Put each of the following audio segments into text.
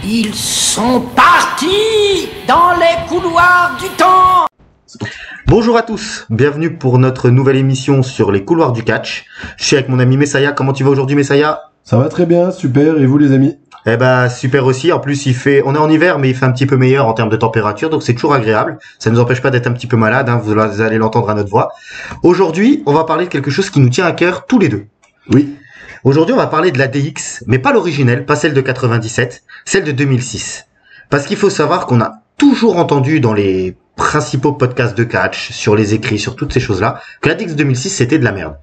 Ils sont partis dans les couloirs du temps. Bonjour à tous, bienvenue pour notre nouvelle émission sur les couloirs du catch. Je suis avec mon ami Messaya. Comment tu vas aujourd'hui, Messaya? Ça va très bien, super. Et vous, les amis? Eh ben super aussi. En plus, on est en hiver, mais il fait un petit peu meilleur en termes de température, donc c'est toujours agréable. Ça ne nous empêche pas d'être un petit peu malade, hein, vous allez l'entendre à notre voix. Aujourd'hui, on va parler de quelque chose qui nous tient à cœur tous les deux. Oui. Aujourd'hui, on va parler de la DX, mais pas l'originelle, pas celle de 97, celle de 2006. Parce qu'il faut savoir qu'on a toujours entendu dans les principaux podcasts de catch, sur les écrits, sur toutes ces choses-là, que la DX 2006 c'était de la merde.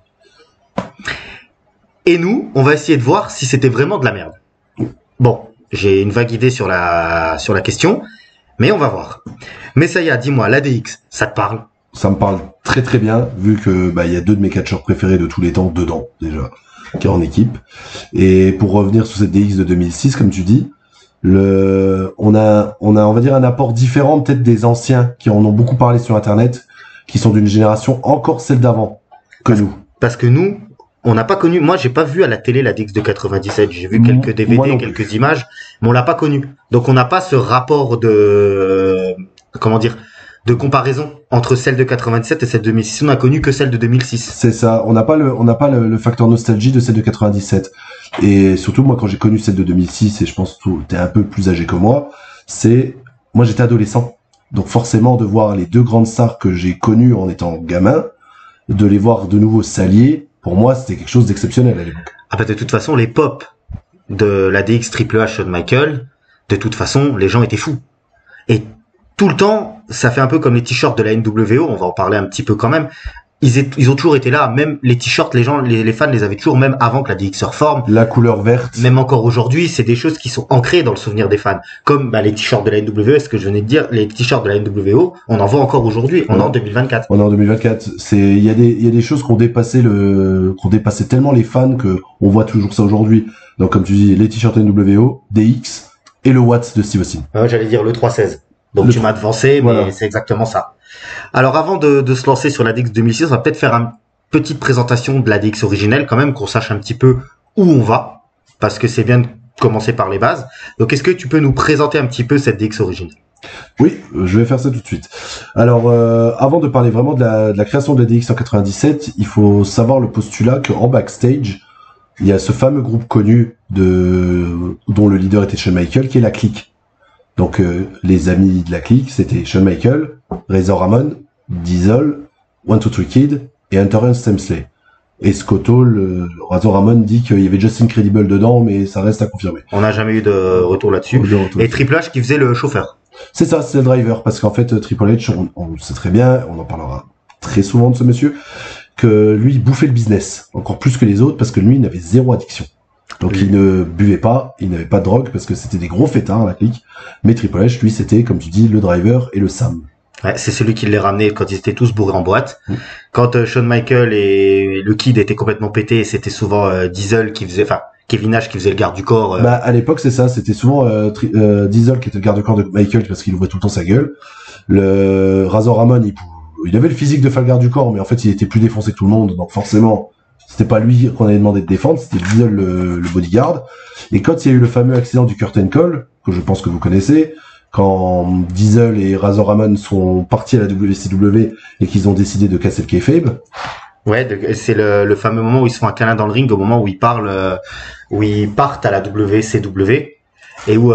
Et nous, on va essayer de voir si c'était vraiment de la merde. Bon, j'ai une vague idée sur la question, mais on va voir. Messaya, dis-moi, la DX, ça te parle? Ça me parle très très bien, vu que il y a deux de mes catcheurs préférés de tous les temps dedans, déjà, qui est en équipe. Et pour revenir sur cette DX de 2006, comme tu dis, on a, on va dire, un apport différent peut-être des anciens qui en ont beaucoup parlé sur Internet, qui sont d'une génération encore celle d'avant que nous. Parce que nous, on n'a pas connu, moi j'ai pas vu à la télé la DX de 97, j'ai vu quelques DVD, quelques images, mais on l'a pas connu. Donc on n'a pas ce rapport de, de comparaison entre celle de 97 et celle de 2006. On a connu que celle de 2006. C'est ça, on n'a pas le facteur nostalgie de celle de 97. Et surtout, moi, quand j'ai connu celle de 2006, et je pense que t'es un peu plus âgé que moi, moi j'étais adolescent. Donc forcément, de voir les deux grandes stars que j'ai connues en étant gamin, de les voir de nouveau s'allier, pour moi, c'était quelque chose d'exceptionnel à l'époque. Ah bah de toute façon, les pop de la DX Triple H Shawn Michael, de toute façon, les gens étaient fous. Et tout le temps, ça fait un peu comme les t-shirts de la NWO, on va en parler un petit peu quand même. Ils ont toujours été là, même les t-shirts, les fans les avaient toujours, même avant que la DX se reforme. La couleur verte. Même encore aujourd'hui, c'est des choses qui sont ancrées dans le souvenir des fans. Comme les t-shirts de la NWO, ce que je venais de dire, les t-shirts de la NWO, on en voit encore aujourd'hui, on est en 2024. On est en 2024. Il y a des choses qui ont dépassé tellement les fans que on voit toujours ça aujourd'hui. Donc comme tu dis, les t-shirts NWO, DX et le Watts de Steve Austin. J'allais dire le 316. Donc tu m'as devancé, mais voilà. C'est exactement ça. Alors avant de se lancer sur la DX 2006, on va peut-être faire une petite présentation de la DX originelle quand même, qu'on sache un petit peu où on va, parce que c'est bien de commencer par les bases. Donc est-ce que tu peux nous présenter un petit peu cette DX originelle? Oui, je vais faire ça tout de suite. Alors avant de parler vraiment de la création de la DX en 97, il faut savoir le postulat qu'en backstage, il y a ce fameux groupe connu dont le leader était Shawn Michaels, qui est la Clique. Donc les amis de la Clique, c'était Shawn Michaels, Razor Ramon, Diesel, 1-2-3 Kid et Hunter Hearst Helmsley. Et Scotto, Razor Ramon dit qu'il y avait Just Incredible dedans, mais ça reste à confirmer. On n'a jamais eu de retour là-dessus. Et Triple H qui faisait le chauffeur. C'est ça, c'est le driver, parce qu'en fait Triple H, on sait très bien, on en parlera très souvent de ce monsieur, que lui il bouffait le business, encore plus que les autres, parce que lui il avait zéro addiction. Donc il ne buvait pas, il n'avait pas de drogue parce que c'était des gros fêtards la Clique. Mais Triple H, lui, c'était, comme tu dis, le driver et le Sam. Ouais, c'est celui qui les ramenait quand ils étaient tous bourrés en boîte. Quand Shawn Michaels et le Kid étaient complètement pétés, c'était souvent Diesel qui faisait, Kevin Nash qui faisait le garde du corps. À l'époque, c'est ça, c'était souvent Diesel qui était le garde du corps de Michael parce qu'il ouvrait tout le temps sa gueule. Le Razor Ramon, il avait le physique de faire le garde du corps, mais en fait, il était plus défoncé que tout le monde, donc forcément, c'était pas lui qu'on avait demandé de défendre, c'était Diesel le bodyguard. Et quand il y a eu le fameux accident du curtain call, que je pense que vous connaissez, quand Diesel et Razor Ramon sont partis à la WCW et qu'ils ont décidé de casser le kayfabe. Ouais, c'est le fameux moment où ils se font un câlin dans le ring, au moment où ils partent à la WCW et où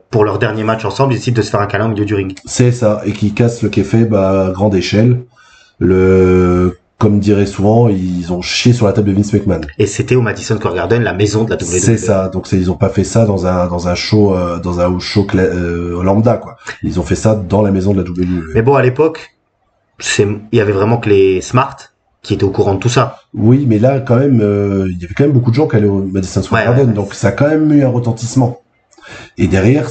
pour leur dernier match ensemble, ils décident de se faire un câlin au milieu du ring. C'est ça, et qui cassent le kayfabe à grande échelle. Comme dirait souvent, ils ont chié sur la table de Vince McMahon. Et c'était au Madison Square Garden, la maison de la WWE. C'est ça. Donc ils ont pas fait ça dans un show lambda, quoi. Ils ont fait ça dans la maison de la WWE. Mais bon, à l'époque, il y avait vraiment que les Smart qui étaient au courant de tout ça. Oui, mais là, quand même, il y avait quand même beaucoup de gens qui allaient au Madison Square Garden. Donc ça a quand même eu un retentissement. Et derrière,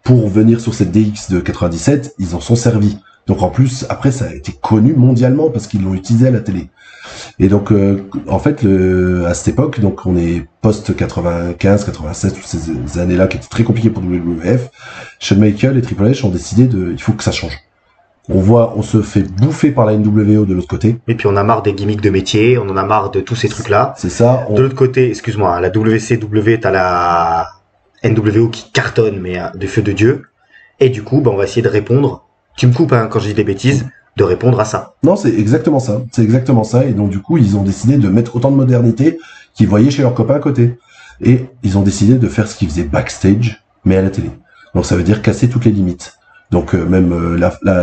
pour venir sur cette DX de 97, ils en sont servis. Donc en plus, après, ça a été connu mondialement parce qu'ils l'ont utilisé à la télé. Et donc, en fait, à cette époque, donc on est post 95, 96, toutes ces années-là qui étaient très compliquées pour WWF. Shawn Michaels et Triple H ont décidé il faut que ça change. On se fait bouffer par la NWO de l'autre côté. Et puis on a marre des gimmicks de métier, on en a marre de tous ces trucs-là. C'est ça. De l'autre côté, excuse-moi, la WCW, t'as NWO qui cartonne, mais de feu de Dieu. Et du coup, on va essayer de répondre. Tu me coupes quand je dis des bêtises, de répondre à ça. Non, c'est exactement ça. C'est exactement ça. Et donc, du coup, ils ont décidé de mettre autant de modernité qu'ils voyaient chez leurs copains à côté. Et ils ont décidé de faire ce qu'ils faisaient backstage, mais à la télé. Donc, ça veut dire casser toutes les limites. Donc, même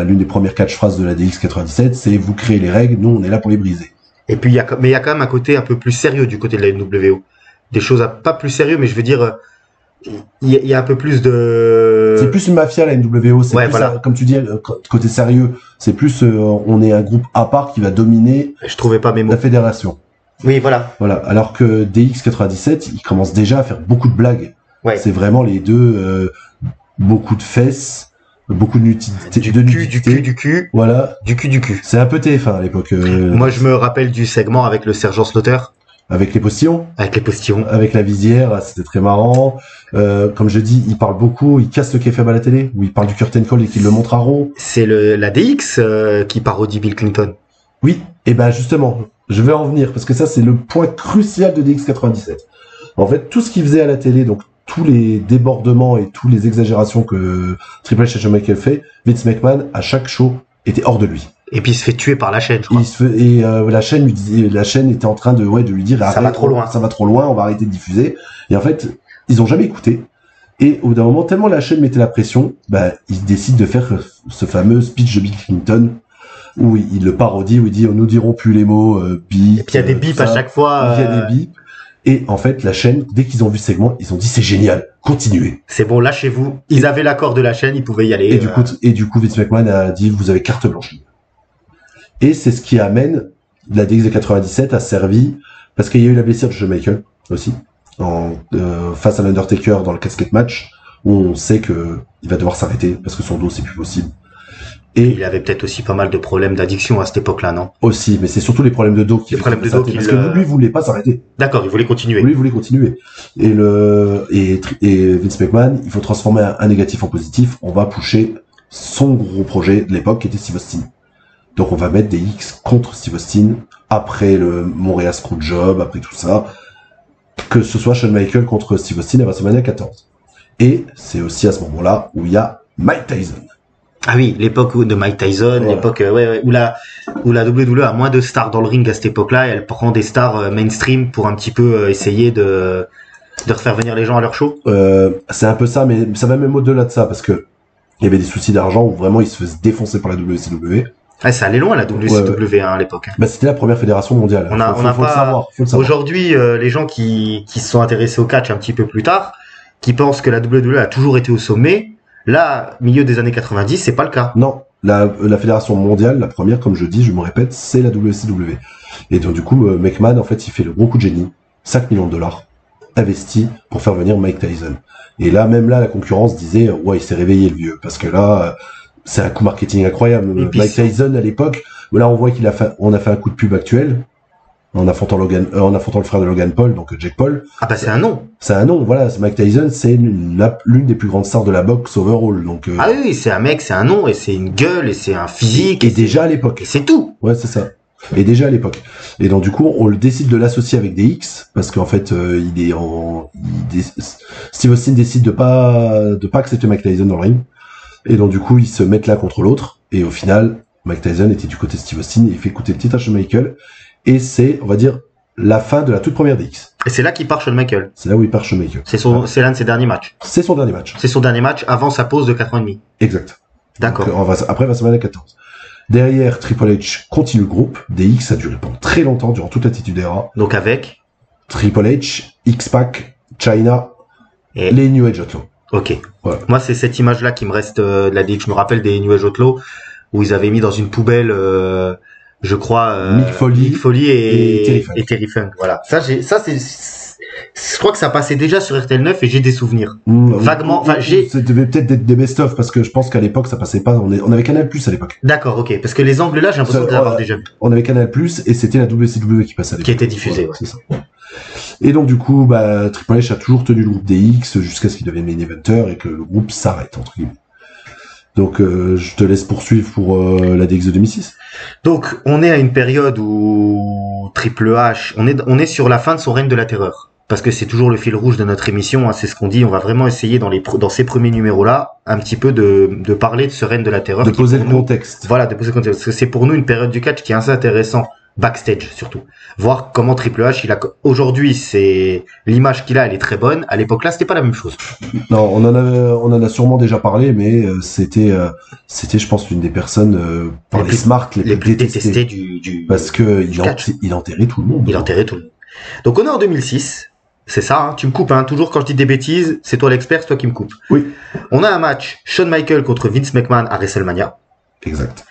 l'une des premières catchphrases de la DX97, c'est « Vous créez les règles, nous, on est là pour les briser ». Et puis, il y a quand même un côté un peu plus sérieux du côté de la NWO. Des choses pas plus sérieux, mais je veux dire, il y a un peu plus de... C'est plus une mafia, la NWO. C'est plus, voilà. Comme tu dis, côté sérieux, c'est plus, on est un groupe à part qui va dominer je trouvais pas mes mots. La fédération. Oui, voilà. Voilà. Alors que DX97, il commence déjà à faire beaucoup de blagues. Ouais. C'est vraiment les deux, beaucoup de fesses, beaucoup de nudité. Du cul. Voilà. Du cul. C'est un peu TF1 à l'époque. Moi, je me rappelle du segment avec le sergent Slaughter. Avec les postillons. Avec les postillons. Avec la visière, c'était très marrant. Comme je dis, il parle beaucoup, il casse le kayfabe à la télé, où il parle du curtain call et qu'il le montre à Raw. C'est la DX qui parodie Bill Clinton. Oui, et ben justement, je vais en venir, parce que ça, c'est le point crucial de DX97. En fait, tout ce qu'il faisait à la télé, donc tous les débordements et toutes les exagérations que Triple H et Shawn Michaels fait, Vince McMahon, à chaque show, était hors de lui. Et puis il se fait tuer par la chaîne, je crois. La chaîne lui disait, la chaîne était en train de lui dire ça va trop loin, on va arrêter de diffuser. Et en fait, ils ont jamais écouté. Et au bout d'un moment, tellement la chaîne mettait la pression, ils décident de faire ce fameux speech de Bill Clinton où il le parodie, où il dit nous dirons plus les mots bip. Et puis il y a des bips à chaque fois. Il y a des bips. Et en fait, la chaîne, dès qu'ils ont vu ce segment, ils ont dit c'est génial, continuez. C'est bon, lâchez-vous. Ils avaient l'accord de la chaîne, ils pouvaient y aller. Et du coup, Vince McMahon a dit vous avez carte blanche. Et c'est ce qui amène la DX de 97 a servi, parce qu'il y a eu la blessure de Shawn Michaels aussi, face à l'Undertaker dans le casket match, où on sait que il va devoir s'arrêter, parce que son dos c'est plus possible. Et il avait peut-être aussi pas mal de problèmes d'addiction à cette époque-là, non? Aussi, mais c'est surtout les problèmes de dos qui parce que lui voulait pas s'arrêter. D'accord, il voulait continuer. Lui, il voulait continuer. Et Vince McMahon, il faut transformer un négatif en positif, on va pusher son gros projet de l'époque qui était Steve Austin. Donc on va mettre des X contre Steve Austin, après le Montréal Screwjob, après tout ça, que ce soit Shawn Michaels contre Steve Austin à WrestleMania 14. Et c'est aussi à ce moment-là où il y a Mike Tyson. Ah oui, l'époque de Mike Tyson, ouais. L'époque où la WWE a moins de stars dans le ring à cette époque-là, et elle prend des stars mainstream pour un petit peu essayer de refaire venir les gens à leur show. C'est un peu ça, mais ça va même au-delà de ça, parce que il y avait des soucis d'argent où vraiment ils se faisaient défoncer par la WCW. Ah, ça allait loin la WCW à l'époque. C'était la première fédération mondiale. Faut le savoir. Aujourd'hui, les gens qui se sont intéressés au catch un petit peu plus tard, qui pensent que la WWE a toujours été au sommet, là, milieu des années 90, c'est pas le cas. Non, la fédération mondiale, la première, comme je dis, je me répète, c'est la WCW. Et donc du coup, McMahon, en fait, il fait le gros coup de génie, 5 millions de dollars investis pour faire venir Mike Tyson. Et là, même là, la concurrence disait, ouais, il s'est réveillé le vieux, parce que là, c'est un coup marketing incroyable. Mike Tyson à l'époque, là on voit on a fait un coup de pub actuel en affrontant le frère de Logan Paul, donc Jake Paul. Ah bah c'est un nom. C'est un nom, voilà. Mike Tyson, c'est l'une des plus grandes stars de la boxe overall. Donc ah oui, c'est un mec, c'est un nom et c'est une gueule et c'est un physique. Et déjà à l'époque. C'est tout. Ouais, c'est ça. Et déjà à l'époque. Et donc du coup, on le décide de l'associer avec des X parce qu'en fait, Steve Austin décide de pas accepter Mike Tyson dans le ring. Et donc du coup, ils se mettent l'un contre l'autre. Et au final, Mike Tyson était du côté de Steve Austin et il fait écouter le titre à Shawn Michaels. Et c'est, on va dire, la fin de la toute première DX. Et c'est là qu'il part Shawn Michaels. C'est là où il part Shawn Michaels. C'est l'un de ses derniers matchs. C'est son dernier match. C'est son dernier match avant sa pause de 4 ans et demi. Exact. D'accord. Donc, après, WrestleMania 14. Derrière, Triple H continue le groupe. DX a duré pendant très longtemps, durant toute l'attitude era. Donc avec Triple H, X-Pac, Chyna et les New Age Outlaws. Ok. Voilà. Moi, c'est cette image-là qui me reste de la DX. Je me rappelle des New Age Outlaws où ils avaient mis dans une poubelle, je crois, Mick Foley et Terry Funk. Voilà. Je crois que ça passait déjà sur RTL 9 et j'ai des souvenirs. Vaguement, ça devait peut-être être des best-of parce que je pense qu'à l'époque ça passait pas. On avait Canal+ à l'époque. D'accord, ok. Parce que les angles là, j'ai l'impression de l'avoir déjà vu. On avait Canal+ et c'était la WCW qui passait à l'époque. Qui était diffusée, ouais. C'est ça. Et donc du coup, Triple H a toujours tenu le groupe DX jusqu'à ce qu'il devienne main eventer et que le groupe s'arrête entre guillemets. Donc je te laisse poursuivre pour la DX de 2006. Donc on est à une période où Triple H, on est sur la fin de son règne de la terreur. parce que c'est toujours le fil rouge de notre émission, hein, c'est ce qu'on dit, on va vraiment essayer dans ces premiers numéros-là, un petit peu de parler de ce règne de la terreur. De poser le contexte. Voilà, de poser le contexte, parce que c'est pour nous une période du catch qui est assez intéressant, backstage surtout. Voir comment Triple H, aujourd'hui, c'est l'image qu'il a, elle est très bonne, à l'époque là, c'était pas la même chose. Non, on en a sûrement déjà parlé, mais c'était, je pense, l'une des personnes par les smart les plus détestées du parce que il enterrait tout le monde. Il enterrait tout le monde. Donc on est en 2006. C'est ça, hein, tu me coupes, hein. Toujours quand je dis des bêtises, c'est toi l'expert, c'est toi qui me coupes. Oui. On a un match, Shawn Michaels contre Vince McMahon à WrestleMania. Exact.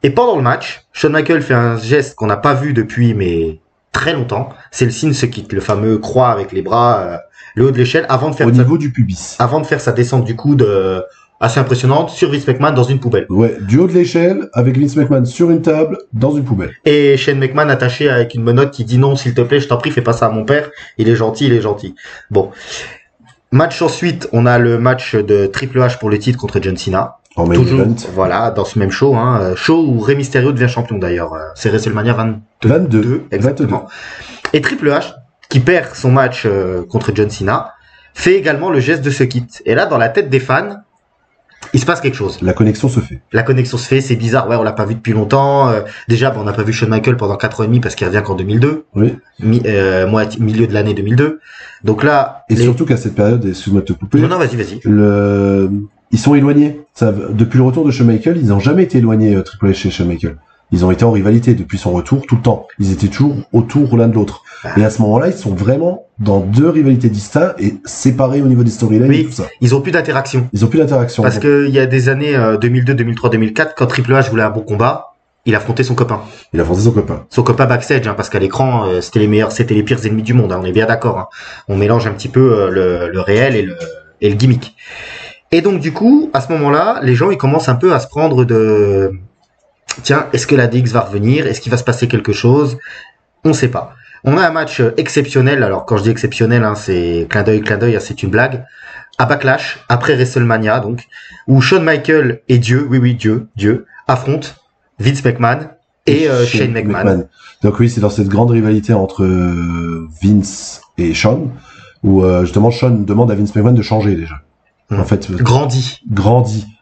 Et pendant le match, Shawn Michaels fait un geste qu'on n'a pas vu depuis mais très longtemps. C'est le signe se quitte, le fameux croix avec les bras, le haut de l'échelle, avant de faire niveau du pubis. Avant de faire sa descente du coude assez impressionnante sur Vince McMahon dans une poubelle. Ouais, du haut de l'échelle, avec Vince McMahon sur une table, dans une poubelle. Et Shane McMahon attaché avec une menotte qui dit non, s'il te plaît, je t'en prie, fais pas ça à mon père. Il est gentil. Bon. Match ensuite, on a le match de Triple H pour le titre contre John Cena. En main Toujours, event. voilà, dans ce même show, hein. Show où Rey Mysterio devient champion d'ailleurs. C'est WrestleMania 22. Exactement. 22. Et Triple H, qui perd son match contre John Cena, fait également le geste de ce quitte. Et là, dans la tête des fans, il se passe quelque chose. La connexion se fait. C'est bizarre. Ouais, on l'a pas vu depuis longtemps. Déjà, on n'a pas vu Shawn Michaels pendant 4 ans et demi parce qu'il revient qu'en 2002. Oui. Milieu de l'année 2002. Donc là. Surtout qu'à cette période, excuse-moi de te couper. Non, vas-y. Ils sont éloignés. Depuis le retour de Shawn Michaels, ils n'ont jamais été éloignés, Triple H et Shawn Michaels. Ils ont été en rivalité depuis son retour tout le temps. Ils étaient toujours autour l'un de l'autre. Et à ce moment-là, ils sont vraiment dans deux rivalités distinctes et séparés au niveau des storylines et tout ça. Ils ont plus d'interaction. Parce que il y a des années 2002, 2003, 2004, quand Triple H voulait un bon combat, il affrontait son copain. Son copain backstage, hein, parce qu'à l'écran, c'était les pires ennemis du monde. Hein, on est bien d'accord. Hein. On mélange un petit peu le réel et le gimmick. Et donc du coup, à ce moment-là, les gens ils commencent un peu à se prendre de tiens, est-ce que la DX va revenir? Est-ce qu'il va se passer quelque chose? On sait pas. On a un match exceptionnel. Alors quand je dis exceptionnel, hein, c'est clin d'œil, hein, c'est une blague. À Backlash, après WrestleMania, donc, où Shawn Michaels et Dieu affrontent Vince McMahon et Shane McMahon. Donc oui, c'est dans cette grande rivalité entre Vince et Shawn, où justement Shawn demande à Vince McMahon de changer déjà. En fait, grandit,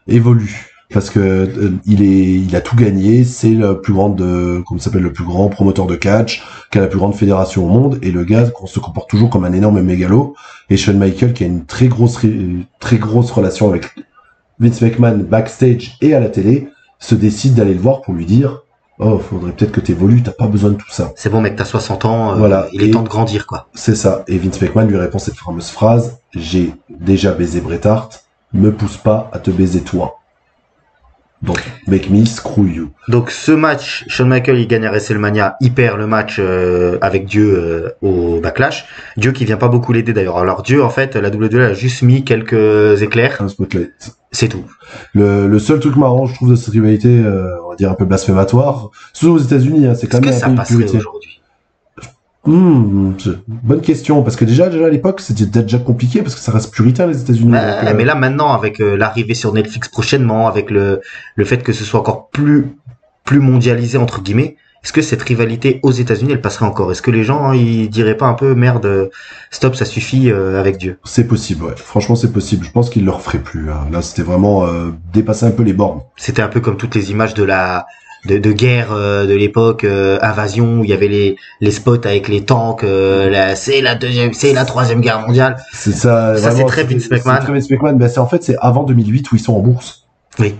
évolue. Parce que il a tout gagné, c'est le plus grand promoteur de catch, qui a la plus grande fédération au monde, et le gars se comporte toujours comme un énorme mégalo. Et Shawn Michaels, qui a une très grosse relation avec Vince McMahon backstage et à la télé, se décide d'aller le voir pour lui dire oh, faudrait peut-être que t'évolues, t'as pas besoin de tout ça. C'est bon mec, t'as 60 ans, voilà. Il est temps de grandir quoi. C'est ça. Et Vince McMahon lui répond cette fameuse phrase, j'ai déjà baisé Bret Hart, me pousse pas à te baiser toi. Donc, make me screw you. Donc, ce match, Shawn Michaels, il gagne à WrestleMania, il perd le match avec Dieu au Backlash. Dieu qui vient pas beaucoup l'aider d'ailleurs. Alors, Dieu, en fait, la WWE a juste mis quelques éclairs. Un spotlight. C'est tout. Le seul truc marrant, je trouve, de cette rivalité, on va dire un peu blasphématoire, surtout aux États-Unis, hein, c'est quand même un peu purité. Aujourd'hui. Bonne question, parce que déjà à l'époque c'était déjà compliqué parce que ça reste puritain les États-Unis. Mais là maintenant avec l'arrivée sur Netflix prochainement, avec le fait que ce soit encore plus mondialisé entre guillemets, est-ce que cette rivalité aux États-Unis elle passerait encore? Est-ce que les gens ils diraient pas un peu merde, stop, ça suffit avec Dieu? C'est possible, ouais. Franchement c'est possible. Je pense qu'ils le referaient plus. Hein. Là c'était vraiment dépasser un peu les bornes. C'était un peu comme toutes les images de guerre de l'époque, invasion où il y avait les spots avec les tanks, c'est la troisième guerre mondiale. C'est ça. Ça c'est très Vince McMahon. C'est très Vince McMahon. Ben c'est avant 2008 où ils sont en bourse. Oui.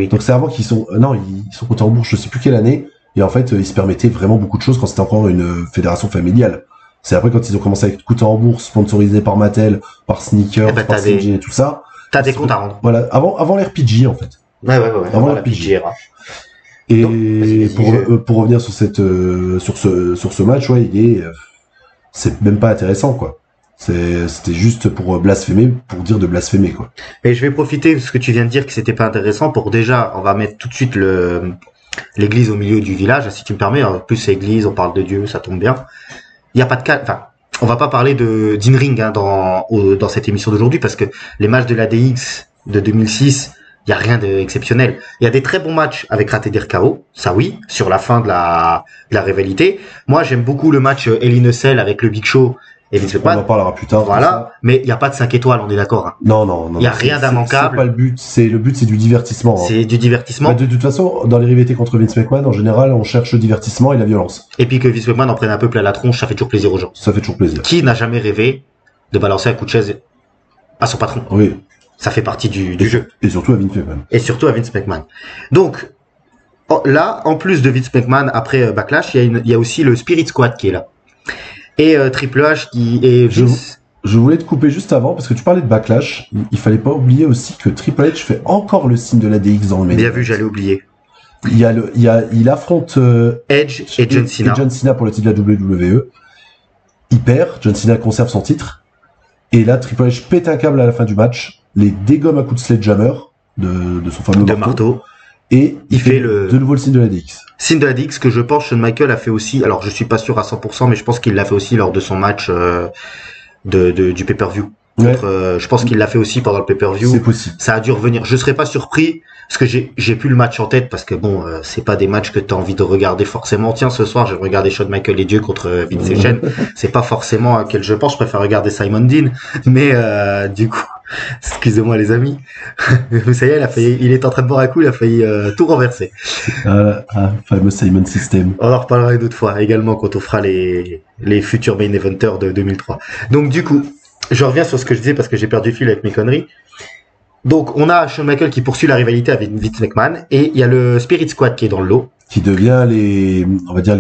Donc c'est avant qu'ils sont ils sont cotés en bourse, je sais plus quelle année. Et en fait ils se permettaient vraiment beaucoup de choses quand c'était encore une fédération familiale. C'est après quand ils ont commencé à être cotés en bourse, sponsorisés par Mattel, par Sneakers, par CG et tout ça. T'as des comptes à rendre. Voilà, avant l'RPG en fait. Ouais. Avant l'RPG. Et pour revenir sur ce match, ouais, c'est même pas intéressant quoi. C'était juste pour blasphémer, pour dire de blasphémer quoi. Et je vais profiter de ce que tu viens de dire que c'était pas intéressant pour déjà, on va mettre tout de suite l'église au milieu du village, si tu me permets. En plus c'est église, on parle de Dieu, ça tombe bien. Il y a pas de cas, enfin, on va pas parler d'in-ring hein, dans cette émission d'aujourd'hui parce que les matchs de la DX de 2006 il y a rien d'exceptionnel. Il y a des très bons matchs avec raté des RKO, ça oui, sur la fin de la rivalité. Moi, j'aime beaucoup le match Hell in a Cell avec le Big Show et Vince McMahon. On en parlera plus tard. Voilà, mais il n'y a pas de 5 étoiles, on est d'accord. Hein. Non. Il n'y a rien d'immanquable. C'est pas le but. Le but, c'est du divertissement. Hein. C'est du divertissement. Mais de toute façon, dans les rivalités contre Vince McMahon, en général, on cherche le divertissement et la violence. Et puis que Vince McMahon en prenne un peu plein la tronche, ça fait toujours plaisir aux gens. Ça fait toujours plaisir. Qui n'a jamais rêvé de balancer un coup de chaise à son patron? Oui. Ça fait partie du jeu. Et surtout à Vince McMahon. Et surtout à Vince McMahon. Donc, là, en plus de Vince McMahon, après Backlash, il y a aussi le Spirit Squad qui est là. Et Triple H qui est Vince... Je voulais te couper juste avant, parce que tu parlais de Backlash. Il fallait pas oublier aussi que Triple H fait encore le signe de la DX dans le main. Bien vu, j'allais oublier. Il affronte Edge et John Cena. Et John Cena pour le titre de la WWE. Il perd, John Cena conserve son titre. Et là, Triple H pète un câble à la fin du match, les dégomme à coups de sledgehammer de son fameux marteau. Et il fait de nouveau le signe de la DX. Signe de la DX que je pense Shawn Michaels a fait aussi. Alors, je suis pas sûr à 100%, mais je pense qu'il l'a fait aussi lors de son match du pay-per-view. Ouais. Je pense qu'il l'a fait aussi pendant le pay-per-view. C'est possible. Ça a dû revenir. Je serais pas surpris parce que j'ai plus le match en tête parce que bon, c'est pas des matchs que t'as envie de regarder forcément. Tiens, ce soir, je vais regarder Shawn Michaels et Dieu contre Vince et Shane. C'est pas forcément à quel je pense. Je préfère regarder Simon Dean. Mais du coup, excusez-moi les amis. Ça y est, il est en train de boire un coup. Il a failli tout renverser. Fameux Simon System. On en reparlera une autre fois également quand on fera les futurs main eventers de 2003. Donc du coup. Je reviens sur ce que je disais parce que j'ai perdu le fil avec mes conneries. Donc, on a Shawn Michaels qui poursuit la rivalité avec Vince McMahon et il y a le Spirit Squad qui est dans le lot. Qui devient les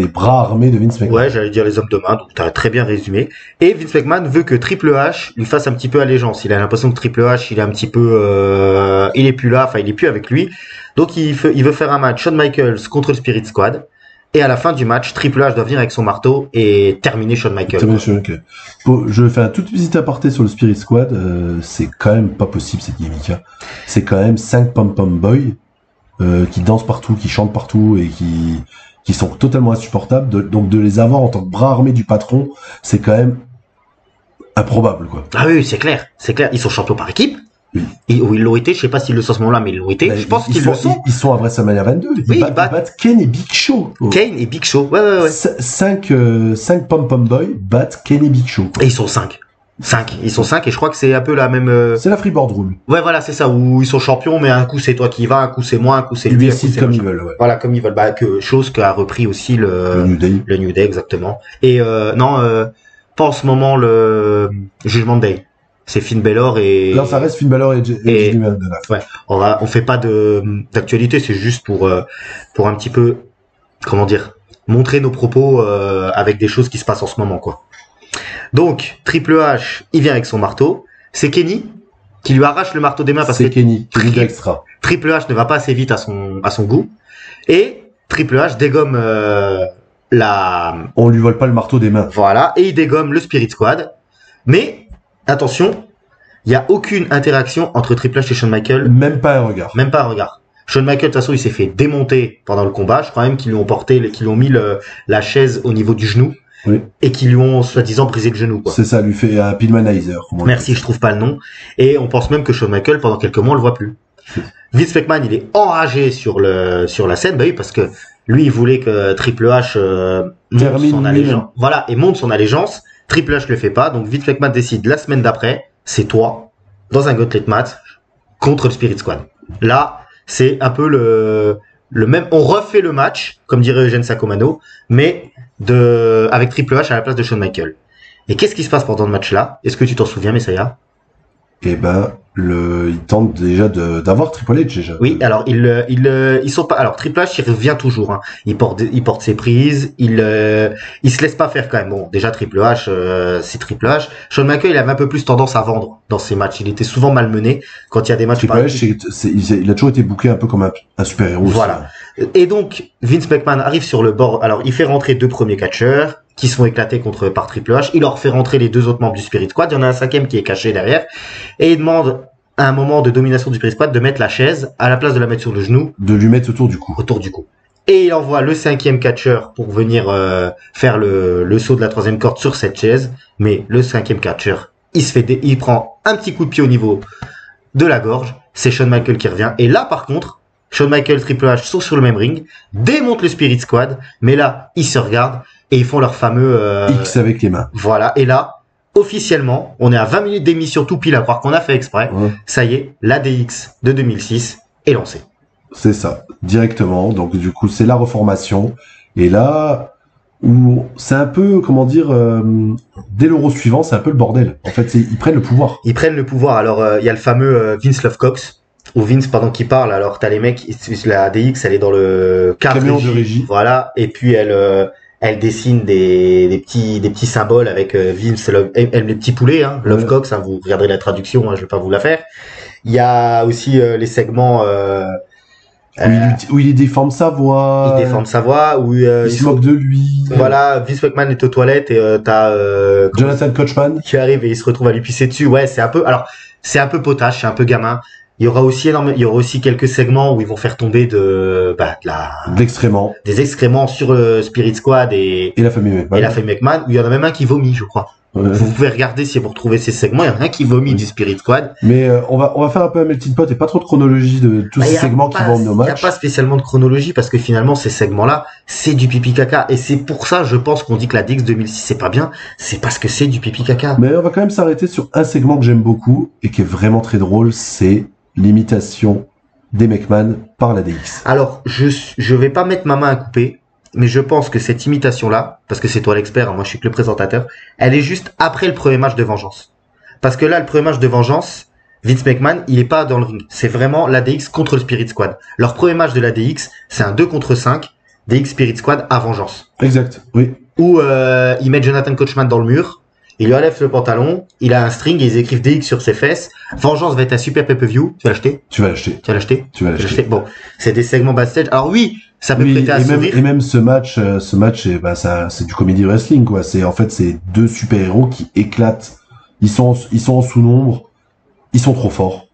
bras armés de Vince McMahon. Ouais, j'allais dire les hommes de main, donc t'as très bien résumé. Et Vince McMahon veut que Triple H lui fasse un petit peu allégeance. Il a l'impression que Triple H, il est un petit peu, il est plus là, enfin, il est plus avec lui. Donc, il veut faire un match Shawn Michaels contre le Spirit Squad. Et à la fin du match, Triple H doit venir avec son marteau et terminer Shawn Michaels. Je fais un tout petit aparté sur le Spirit Squad. C'est quand même pas possible cette gimmick. Hein. C'est quand même 5 pom-pom boys qui dansent partout, qui chantent partout et qui sont totalement insupportables. Donc de les avoir en tant que bras armés du patron, c'est quand même improbable, quoi. Ah oui, c'est clair. Ils sont champions par équipe. Oui. Ils l'ont été, je sais pas s'ils le sont à ce moment-là, mais ils l'ont été. Je pense qu'ils le sont. Ils sont à WrestleMania 22. Ils battent Kane et Big Show. Kane et Big Show, ouais. 5 pom-pom boys battent Kane et Big Show. Et ils sont 5. Ils sont 5 et je crois que c'est un peu la même... C'est la Freeboard Rule. Ouais, voilà, c'est ça, où ils sont champions, mais un coup c'est toi qui y vas, un coup c'est moi, un coup c'est lui. Ils décident comme ils veulent, ouais. Voilà, comme ils veulent. Chose qu'a repris aussi le New Day. Le New Day, exactement. Et pas en ce moment le Judgment Day. C'est Finn Balor et... Non, ça reste Finn Balor et Jimmy McDonald. Ouais, on fait pas d'actualité, c'est juste pour un petit peu, comment dire, montrer nos propos avec des choses qui se passent en ce moment, quoi. Donc, Triple H, il vient avec son marteau. C'est Kenny qui lui arrache le marteau des mains parce que Kenny extra. Triple H ne va pas assez vite à son goût. Et Triple H dégomme On lui vole pas le marteau des mains. Voilà, et il dégomme le Spirit Squad. Mais attention, il n'y a aucune interaction entre Triple H et Shawn Michaels. Même pas un regard. Shawn Michaels, de toute façon, il s'est fait démonter pendant le combat. Je crois même qu'ils lui ont mis la chaise au niveau du genou. Oui. Et qu'ils lui ont, soi-disant, brisé le genou, quoi. C'est ça, lui fait un Pillmanizer. Merci, je trouve pas le nom. Et on pense même que Shawn Michaels, pendant quelques mois, on le voit plus. Vince McMahon, il est enragé sur la scène, bah oui, parce que lui, il voulait que Triple H montre son allégeance. Voilà, et montre son allégeance. Triple H le fait pas, donc Vince McMahon décide la semaine d'après, c'est toi, dans un gauntlet match, contre le Spirit Squad. Là, c'est un peu le même, on refait le match, comme dirait Eugène Sacomano, mais avec Triple H à la place de Shawn Michaels. Et qu'est-ce qui se passe pendant le match-là? Est-ce que tu t'en souviens, Messiah? Eh ben, il tente déjà d'avoir Triple H déjà. Oui, alors ils sont pas. Alors Triple H, il revient toujours. Hein. Il porte ses prises. Il se laisse pas faire quand même. Bon, déjà Triple H, c'est Triple H. Shawn Michaels, il avait un peu plus tendance à vendre dans ses matchs. Il était souvent malmené quand il y a des matchs. Triple H, il a toujours été booké un peu comme un super héros. Voilà. Aussi. Et donc Vince McMahon arrive sur le bord. Alors il fait rentrer 2 premiers catcheurs qui sont éclatés par Triple H. Il leur fait rentrer les 2 autres membres du Spirit Squad. Il y en a un 5e qui est caché derrière. Et il demande à un moment de domination du Spirit Squad de mettre la chaise à la place de la mettre sur le genou. De lui mettre autour du cou. Et il envoie le 5e catcheur pour venir faire le saut de la 3e corde sur cette chaise. Mais le 5e catcheur, il prend un petit coup de pied au niveau de la gorge. C'est Shawn Michaels qui revient. Et là, par contre, Shawn Michaels, Triple H sont sur le même ring, démontent le Spirit Squad. Mais là, ils se regardent et ils font leur fameux X avec les mains. Voilà. Et là, officiellement, on est à 20 minutes d'émission tout pile à croire qu'on a fait exprès. Ça y est, l'ADX de 2006 est lancée. C'est ça, directement. Donc du coup, c'est la reformation. Et là, où c'est un peu, comment dire, dès l'Euro suivant, c'est un peu le bordel. En fait, ils prennent le pouvoir. Ils prennent le pouvoir. Alors, il y a le fameux Vince Love Cox, ou Vince pendant qu'il parle. Alors, t'as les mecs, la DX, elle est dans le camion de régie. Voilà. Et puis, elle dessine des petits symboles avec Vince, les petits poulets, hein, Love Cox, hein, vous regarderez la traduction, hein, je vais pas vous la faire. Il y a aussi les segments où il déforme sa voix. Il déforme sa voix, où il se moque de lui. Voilà, Vince McMahon est aux toilettes et t'as Jonathan Coachman qui arrive et il se retrouve à lui pisser dessus. Ouais, c'est un peu potache, c'est un peu gamin. Il y aura aussi quelques segments où ils vont faire tomber des excréments sur le Spirit Squad et la famille McMahon, où il y en a même un qui vomit, je crois. Ouais. Vous pouvez regarder si vous retrouvez ces segments, il y en a un qui vomit du Spirit Squad. Mais on va faire un peu un melting pot et pas trop de chronologie de tous ces segments qui vont nos matchs. Il n'y a pas spécialement de chronologie parce que finalement ces segments-là, c'est du pipi caca. Et c'est pour ça, je pense qu'on dit que la DX 2006 c'est pas bien, c'est parce que c'est du pipi caca. Mais on va quand même s'arrêter sur un segment que j'aime beaucoup et qui est vraiment très drôle, c'est l'imitation des McMahon par la DX. Alors, je vais pas mettre ma main à couper, mais je pense que cette imitation-là, parce que c'est toi l'expert, hein, moi je suis que le présentateur, elle est juste après le premier match de Vengeance. Parce que là, le premier match de Vengeance, Vince McMahon, il est pas dans le ring. C'est vraiment l'ADX contre le Spirit Squad. Leur premier match de l'ADX, c'est un 2 contre 5, DX Spirit Squad à Vengeance. Exact, oui. Où ils mettent Jonathan Coachman dans le mur, il lui enlève le pantalon, il a un string et ils écrivent DX sur ses fesses. Vengeance va être un super pay-per-view. Tu vas l'acheter? Tu vas l'acheter. Tu vas l'acheter? Tu vas l'acheter. Bon, c'est des segments backstage. Alors oui, ça peut prêter à sourire. Et même ce match, c'est du comedy wrestling, quoi. C'est deux super-héros qui éclatent. Ils sont en sous-nombre. Ils sont trop forts.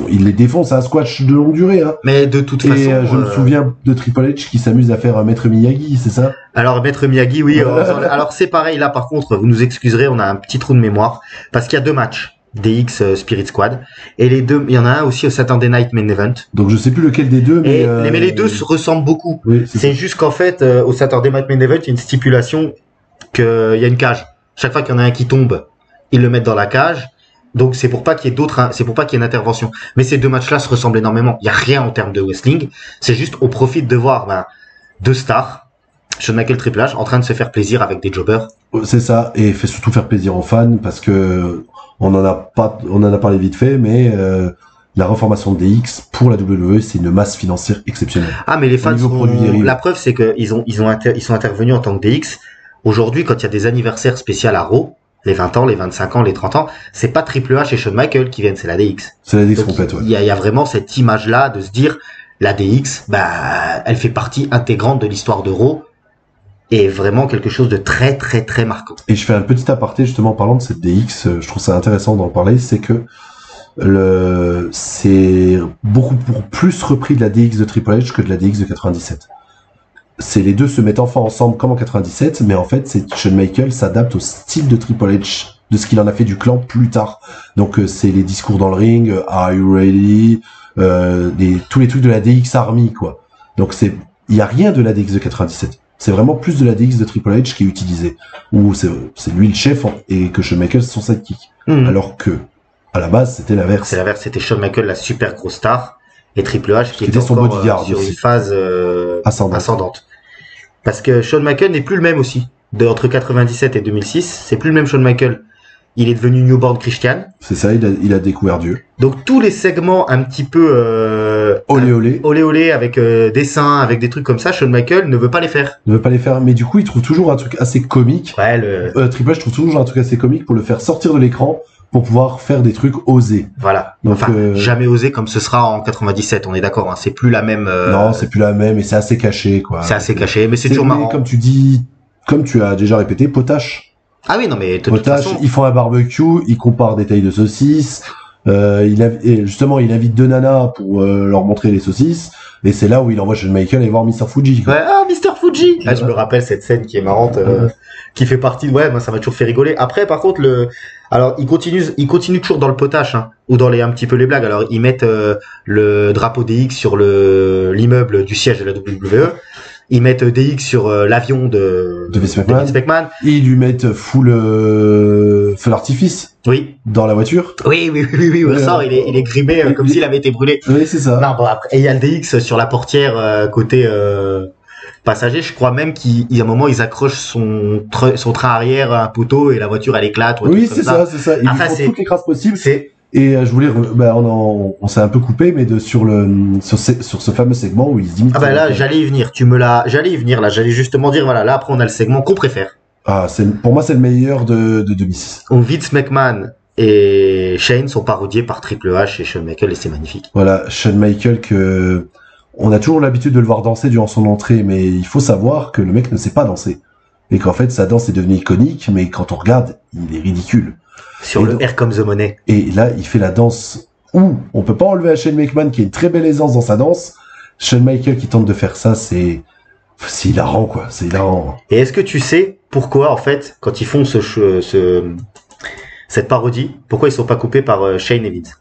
Ils les défoncent à un squash de longue durée, hein. Mais de toute façon. Et je me souviens de Triple H qui s'amuse à faire un Maître Miyagi, c'est ça? Alors, Maître Miyagi, oui. Alors, c'est pareil, là, par contre, vous nous excuserez, on a un petit trou de mémoire. Parce qu'il y a 2 matchs. DX Spirit Squad. Et les deux, il y en a un aussi au Saturday Night Main Event. Donc, je sais plus lequel des deux, mais les deux se ressemblent beaucoup. Oui, c'est juste qu'en fait, au Saturday Night Main Event, il y a une stipulation qu'il y a une cage. Chaque fois qu'il y en a un qui tombe, ils le mettent dans la cage. Donc c'est pour pas qu'il y ait une intervention. Mais ces 2 matchs-là se ressemblent énormément. Il y a rien en termes de wrestling. C'est juste on profite de voir 2 stars, Shawn Michaels, Triple H, en train de se faire plaisir avec des jobbers. C'est ça, et fait surtout faire plaisir aux fans parce que on en a parlé vite fait, mais la reformation de DX pour la WWE, c'est une masse financière exceptionnelle. Ah mais les fans la preuve c'est que ils sont intervenus en tant que DX. Aujourd'hui, quand il y a des anniversaires spéciaux à Raw, les 20 ans, les 25 ans, les 30 ans, c'est pas Triple H et Shawn Michaels qui viennent, c'est la DX. C'est la DX complète, ouais. Il y a vraiment cette image-là de se dire, la DX, elle fait partie intégrante de l'histoire de Raw et vraiment quelque chose de très, très, très marquant. Et je fais un petit aparté, justement, en parlant de cette DX, je trouve ça intéressant d'en parler, c'est que c'est beaucoup plus repris de la DX de Triple H que de la DX de 97. Les deux se mettent enfin ensemble comme en 97, mais en fait, Shawn Michaels s'adapte au style de Triple H, de ce qu'il en a fait du clan plus tard. Donc, c'est les discours dans le ring, Are you ready? Tous les trucs de la DX Army, quoi. Donc, il y a rien de la DX de 97. C'est vraiment plus de la DX de Triple H qui est utilisé. Où c'est lui le chef et que Shawn Michaels son sidekick. Alors que, à la base, c'était l'inverse. C'est l'inverse, c'était Shawn Michaels la super grosse star et Triple H qui était son bodyguard sur aussi. Une phase ascendante. Parce que Shawn Michaels n'est plus le même aussi. Entre 97 et 2006, c'est plus le même Shawn Michaels. Il est devenu Newborn Christian. C'est ça, il a découvert Dieu. Donc tous les segments un petit peu olé olé avec des seins, avec des trucs comme ça, Shawn Michaels ne veut pas les faire. Mais du coup, il trouve toujours un truc assez comique. Ouais, Triple H trouve toujours un truc assez comique pour le faire sortir de l'écran, pour pouvoir faire des trucs osés. Voilà. Donc, jamais osé comme ce sera en 97, on est d'accord, hein. C'est plus la même... Non, c'est plus la même, et c'est assez caché, quoi. C'est assez caché, mais c'est toujours marrant. Comme tu as déjà répété, potache. Ah oui, non, mais de toute façon... Ils font un barbecue, ils comparent des tailles de saucisses, il invite 2 nanas pour leur montrer les saucisses, et c'est là où il envoie Shawn Michaels aller voir Mr. Fuji, quoi. Ouais, Mr. Fuji! Je me rappelle cette scène qui est marrante, qui fait partie moi, ça m'a toujours fait rigoler. Après, par contre, alors, ils continuent toujours dans le potache, hein, ou dans un petit peu les blagues. Alors, ils mettent le drapeau DX sur l'immeuble du siège de la WWE. Ils mettent DX sur l'avion de Vince Vince McMahon. Et ils lui mettent full feu d'artifice. Oui. Dans la voiture. Oui. Ressort, il est grimé comme s'il avait été brûlé. Oui, c'est ça. Non, bon, après, et il y a le DX sur la portière côté passager. Je crois même qu'à un moment ils accrochent son train arrière à un poteau et la voiture elle éclate. Oui, c'est ça. Ils lui font toutes les crasses possibles. Et je voulais, on s'est un peu coupé, mais sur ce fameux segment où ils se disent. Ah bah là, j'allais y venir. J'allais y venir là. J'allais justement dire voilà, là après on a le segment qu'on préfère. Ah, pour moi c'est le meilleur de 2006. Où Vince McMahon et Shane sont parodiés par Triple H et Shawn Michaels et c'est magnifique. Voilà, Shawn Michaels on a toujours l'habitude de le voir danser durant son entrée, mais il faut savoir que le mec ne sait pas danser et qu'en fait sa danse est devenue iconique, mais quand on regarde, il est ridicule. Sur le Air Comes the Money. Et là, il fait la danse où on peut pas enlever à Shane McMahon qui a une très belle aisance dans sa danse. Shawn Michaels qui tente de faire ça, c'est hilarant, quoi. C'est hilarant. Et est-ce que tu sais pourquoi, en fait, quand ils font cette parodie, pourquoi ils sont pas coupés par Shane et Vince?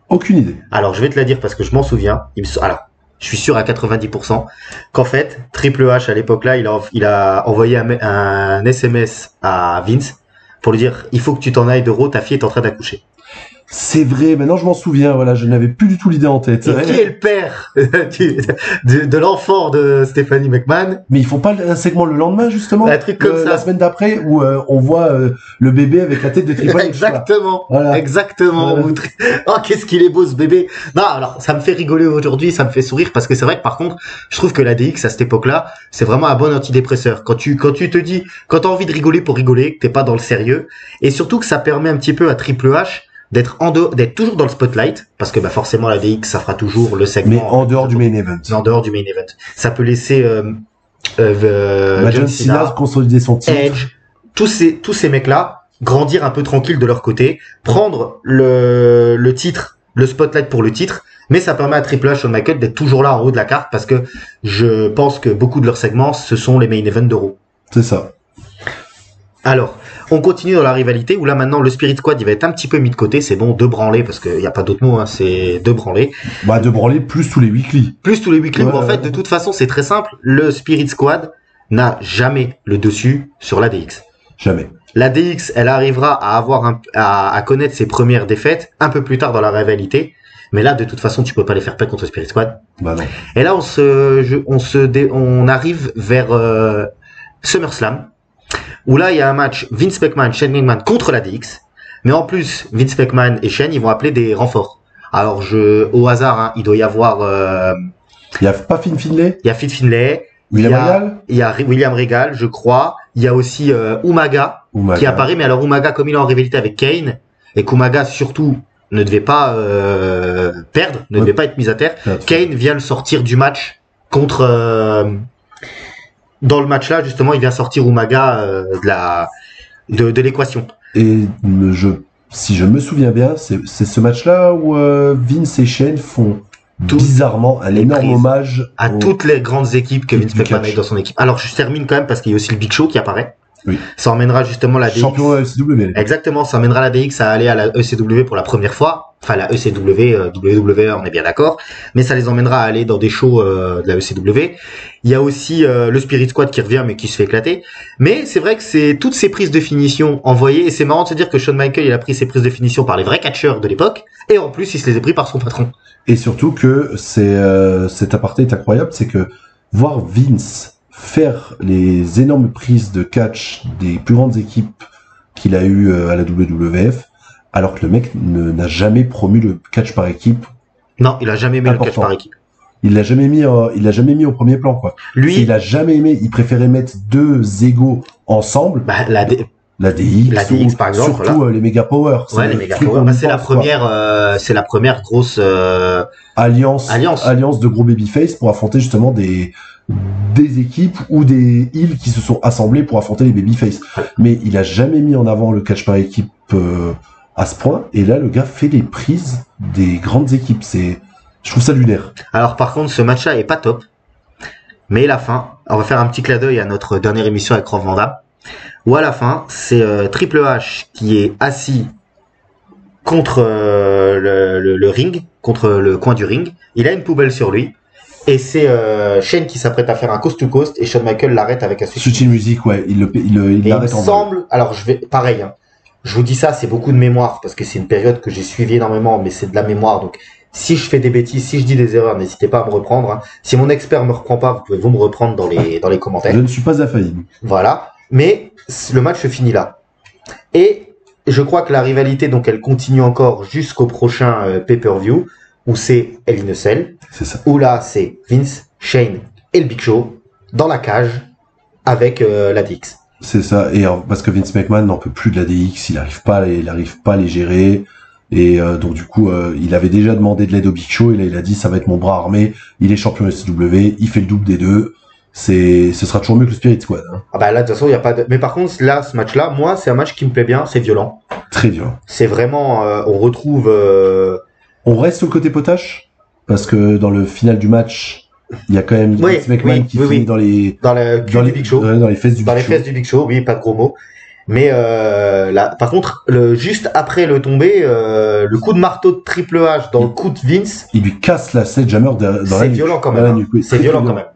Aucune idée. Alors, je vais te la dire parce que je m'en souviens. Alors, je suis sûr à 90% qu'en fait, Triple H, à l'époque là, il a envoyé un SMS à Vince pour lui dire il faut que tu t'en ailles de Raw, ta fille est en train d'accoucher. C'est vrai, maintenant je m'en souviens, voilà, je n'avais plus du tout l'idée en tête. Et qui est le père de l'enfant de Stephanie McMahon? Mais ils font pas un segment le lendemain, justement? Un truc comme ça. La semaine d'après, où on voit le bébé avec la tête de Triple H. Exactement. Voilà. Exactement. Voilà. Oh, qu'est-ce qu'il est beau ce bébé. Non, alors, ça me fait rigoler aujourd'hui, ça me fait sourire, parce que c'est vrai que par contre, je trouve que la DX, à cette époque-là, c'est vraiment un bon antidépresseur. Quand tu te dis, quand t'as envie de rigoler pour rigoler, que t'es pas dans le sérieux, et surtout que ça permet un petit peu à Triple H d'être toujours dans le spotlight, parce que forcément la DX ça fera toujours le segment. Mais en dehors du main event. En dehors du main event. Ça peut laisser John Cena consolider son titre. Edge, tous ces mecs-là grandir un peu tranquille de leur côté, prendre le titre, le spotlight pour le titre, mais ça permet à Triple H, Shawn Michaels d'être toujours là en haut de la carte, parce que je pense que beaucoup de leurs segments, ce sont les main events d'Euro. C'est ça. Alors, on continue dans la rivalité où là maintenant le Spirit Squad il va être un petit peu mis de côté, c'est bon, 2 branlés parce qu'il n'y a pas d'autre mot, hein, c'est 2 branlés. 2 branlés plus tous les weekly. Plus tous les weekly, en fait de toute façon c'est très simple, le Spirit Squad n'a jamais le dessus sur la DX. Jamais. La DX elle arrivera à connaître ses premières défaites un peu plus tard dans la rivalité, mais là de toute façon tu peux pas les faire perdre contre le Spirit Squad. Non. Et là on arrive vers SummerSlam, où là il y a un match Vince McMahon, Shane McMahon contre la DX, mais en plus Vince McMahon et Shane ils vont appeler des renforts. Alors au hasard, hein, il doit y avoir il y a pas Finn Finlay, il y a Finn Finlay, il y a William Regal, je crois, il y a aussi Umaga qui apparaît, mais alors Umaga comme il est en rivalité avec Kane et qu'Umaga surtout ne devait pas perdre, ne devait pas être mis à terre. Kane vient le sortir du match contre dans le match là, justement, il vient sortir Umaga de l'équation. Et si je me souviens bien, c'est ce match-là où Vince et Shane font bizarrement un énorme hommage à toutes les grandes équipes que Vince McMahon a dans son équipe. Alors je termine quand même parce qu'il y a aussi le Big Show qui apparaît. Oui. Ça emmènera justement la DX. Champion de la ECW. Exactement, ça emmènera la DX à aller à la ECW pour la première fois. Enfin, la ECW, WWE, on est bien d'accord. Mais ça les emmènera à aller dans des shows de la ECW. Il y a aussi le Spirit Squad qui revient, mais qui se fait éclater. Mais c'est vrai que c'est toutes ces prises de finition envoyées. Et c'est marrant de se dire que Shawn Michaels, il a pris ses prises de finition par les vrais catcheurs de l'époque. Et en plus, il se les a pris par son patron. Et surtout que cet aparté est incroyable, c'est que voir Vince faire les énormes prises de catch des plus grandes équipes qu'il a eu à la WWF, alors que le mec n'a jamais promu le catch par équipe. Non, il a jamais aimé le catch par équipe. Il l'a jamais mis au premier plan, quoi. Lui, il a jamais aimé. Il préférait mettre 2 égaux ensemble. La DX par exemple, surtout les Mega Power. Ouais, les Mega Power. C'est la première grosse alliance de gros babyface pour affronter justement des équipes ou des heels qui se sont assemblés pour affronter les babyface. Ouais. Mais il a jamais mis en avant le catch par équipe à ce point. Et là, le gars fait les prises des grandes équipes. Je trouve ça lunaire. Alors par contre, ce match-là est pas top. Mais la fin, on va faire un petit clin d'œil à notre dernière émission avec Rob Van Dam, où à la fin, c'est Triple H qui est assis contre le ring, contre le coin du ring. Il a une poubelle sur lui. Et c'est Shane qui s'apprête à faire un coast to coast et Shawn Michaels l'arrête avec un Sutil Music, ouais, il l'arrête en vol. Semble, alors pareil, hein, je vous dis ça, c'est beaucoup de mémoire parce que c'est une période que j'ai suivie énormément, mais c'est de la mémoire, donc si je fais des bêtises, si je dis des erreurs, n'hésitez pas à me reprendre. Hein. Si mon expert me reprend pas, vous me reprendre dans les commentaires. Je ne suis pas infaillible. Voilà, mais le match se finit là. Et je crois que la rivalité, donc, elle continue encore jusqu'au prochain pay-per-view, où c'est Hell in a Cell. C'est ça. Où là, c'est Vince, Shane et le Big Show dans la cage avec la DX. C'est ça. Et parce que Vince McMahon n'en peut plus de la DX, il arrive pas à les gérer. Et donc du coup, il avait déjà demandé de l'aide au Big Show. Et là, il a dit, ça va être mon bras armé. Il est champion SW. Il fait le double des deux. Ce sera toujours mieux que le Spirit Squad. Hein. Ah bah là, de toute façon, il y a pas de. Mais par contre, là, ce match-là, moi, c'est un match qui me plaît bien. C'est violent. Très violent. C'est vraiment, on retrouve. On reste sur le côté potache parce que dans le final du match, il y a quand même Vince McMahon qui finit dans les Big Show. Dans les fesses du Big Show. Dans les fesses du Big Show, oui, pas de gros mots. Mais là, par contre, juste après le tombé, le coup de marteau de Triple H dans le coup de Vince, il lui casse la Sledgehammer dans la nuque. C'est violent quand même. Oui, c'est violent quand même.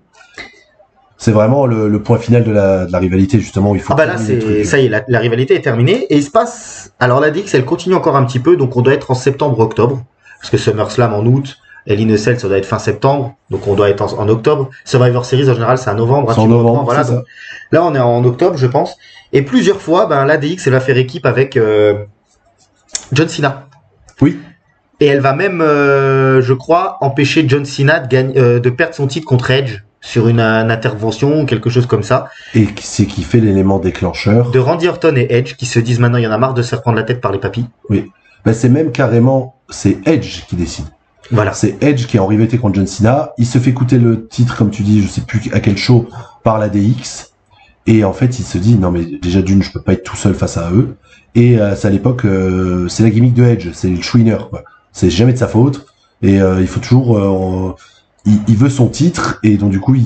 C'est vraiment le point final de la rivalité, justement, où il faut. Ah bah là, ça y est, la rivalité est terminée et il se passe. Alors la DX, elle continue encore un petit peu, donc on doit être en septembre-octobre, parce que SummerSlam en août, Hell in a Cell, ça doit être fin septembre, donc on doit être en octobre. Survivor Series en général, c'est en novembre. C'est en novembre. Voilà. Donc, là, on est en octobre, je pense. Et plusieurs fois, la DX, elle va faire équipe avec John Cena. Oui. Et elle va même, je crois, empêcher John Cena de perdre son titre contre Edge sur une intervention ou quelque chose comme ça. Et c'est qui fait l'élément déclencheur. De Randy Orton et Edge qui se disent maintenant, il y en a marre de se faire prendre la tête par les papis. Oui. C'est même carrément, c'est Edge qui décide. Voilà. C'est Edge qui est en rivalité contre John Cena. Il se fait écouter le titre, comme tu dis, je sais plus à quel show, par la DX. Et en fait, il se dit, non mais déjà d'une, je peux pas être tout seul face à eux. Et c'est à l'époque, c'est la gimmick de Edge, c'est le chouineur, quoi. C'est jamais de sa faute. Et il faut toujours, il veut son titre, et donc du coup,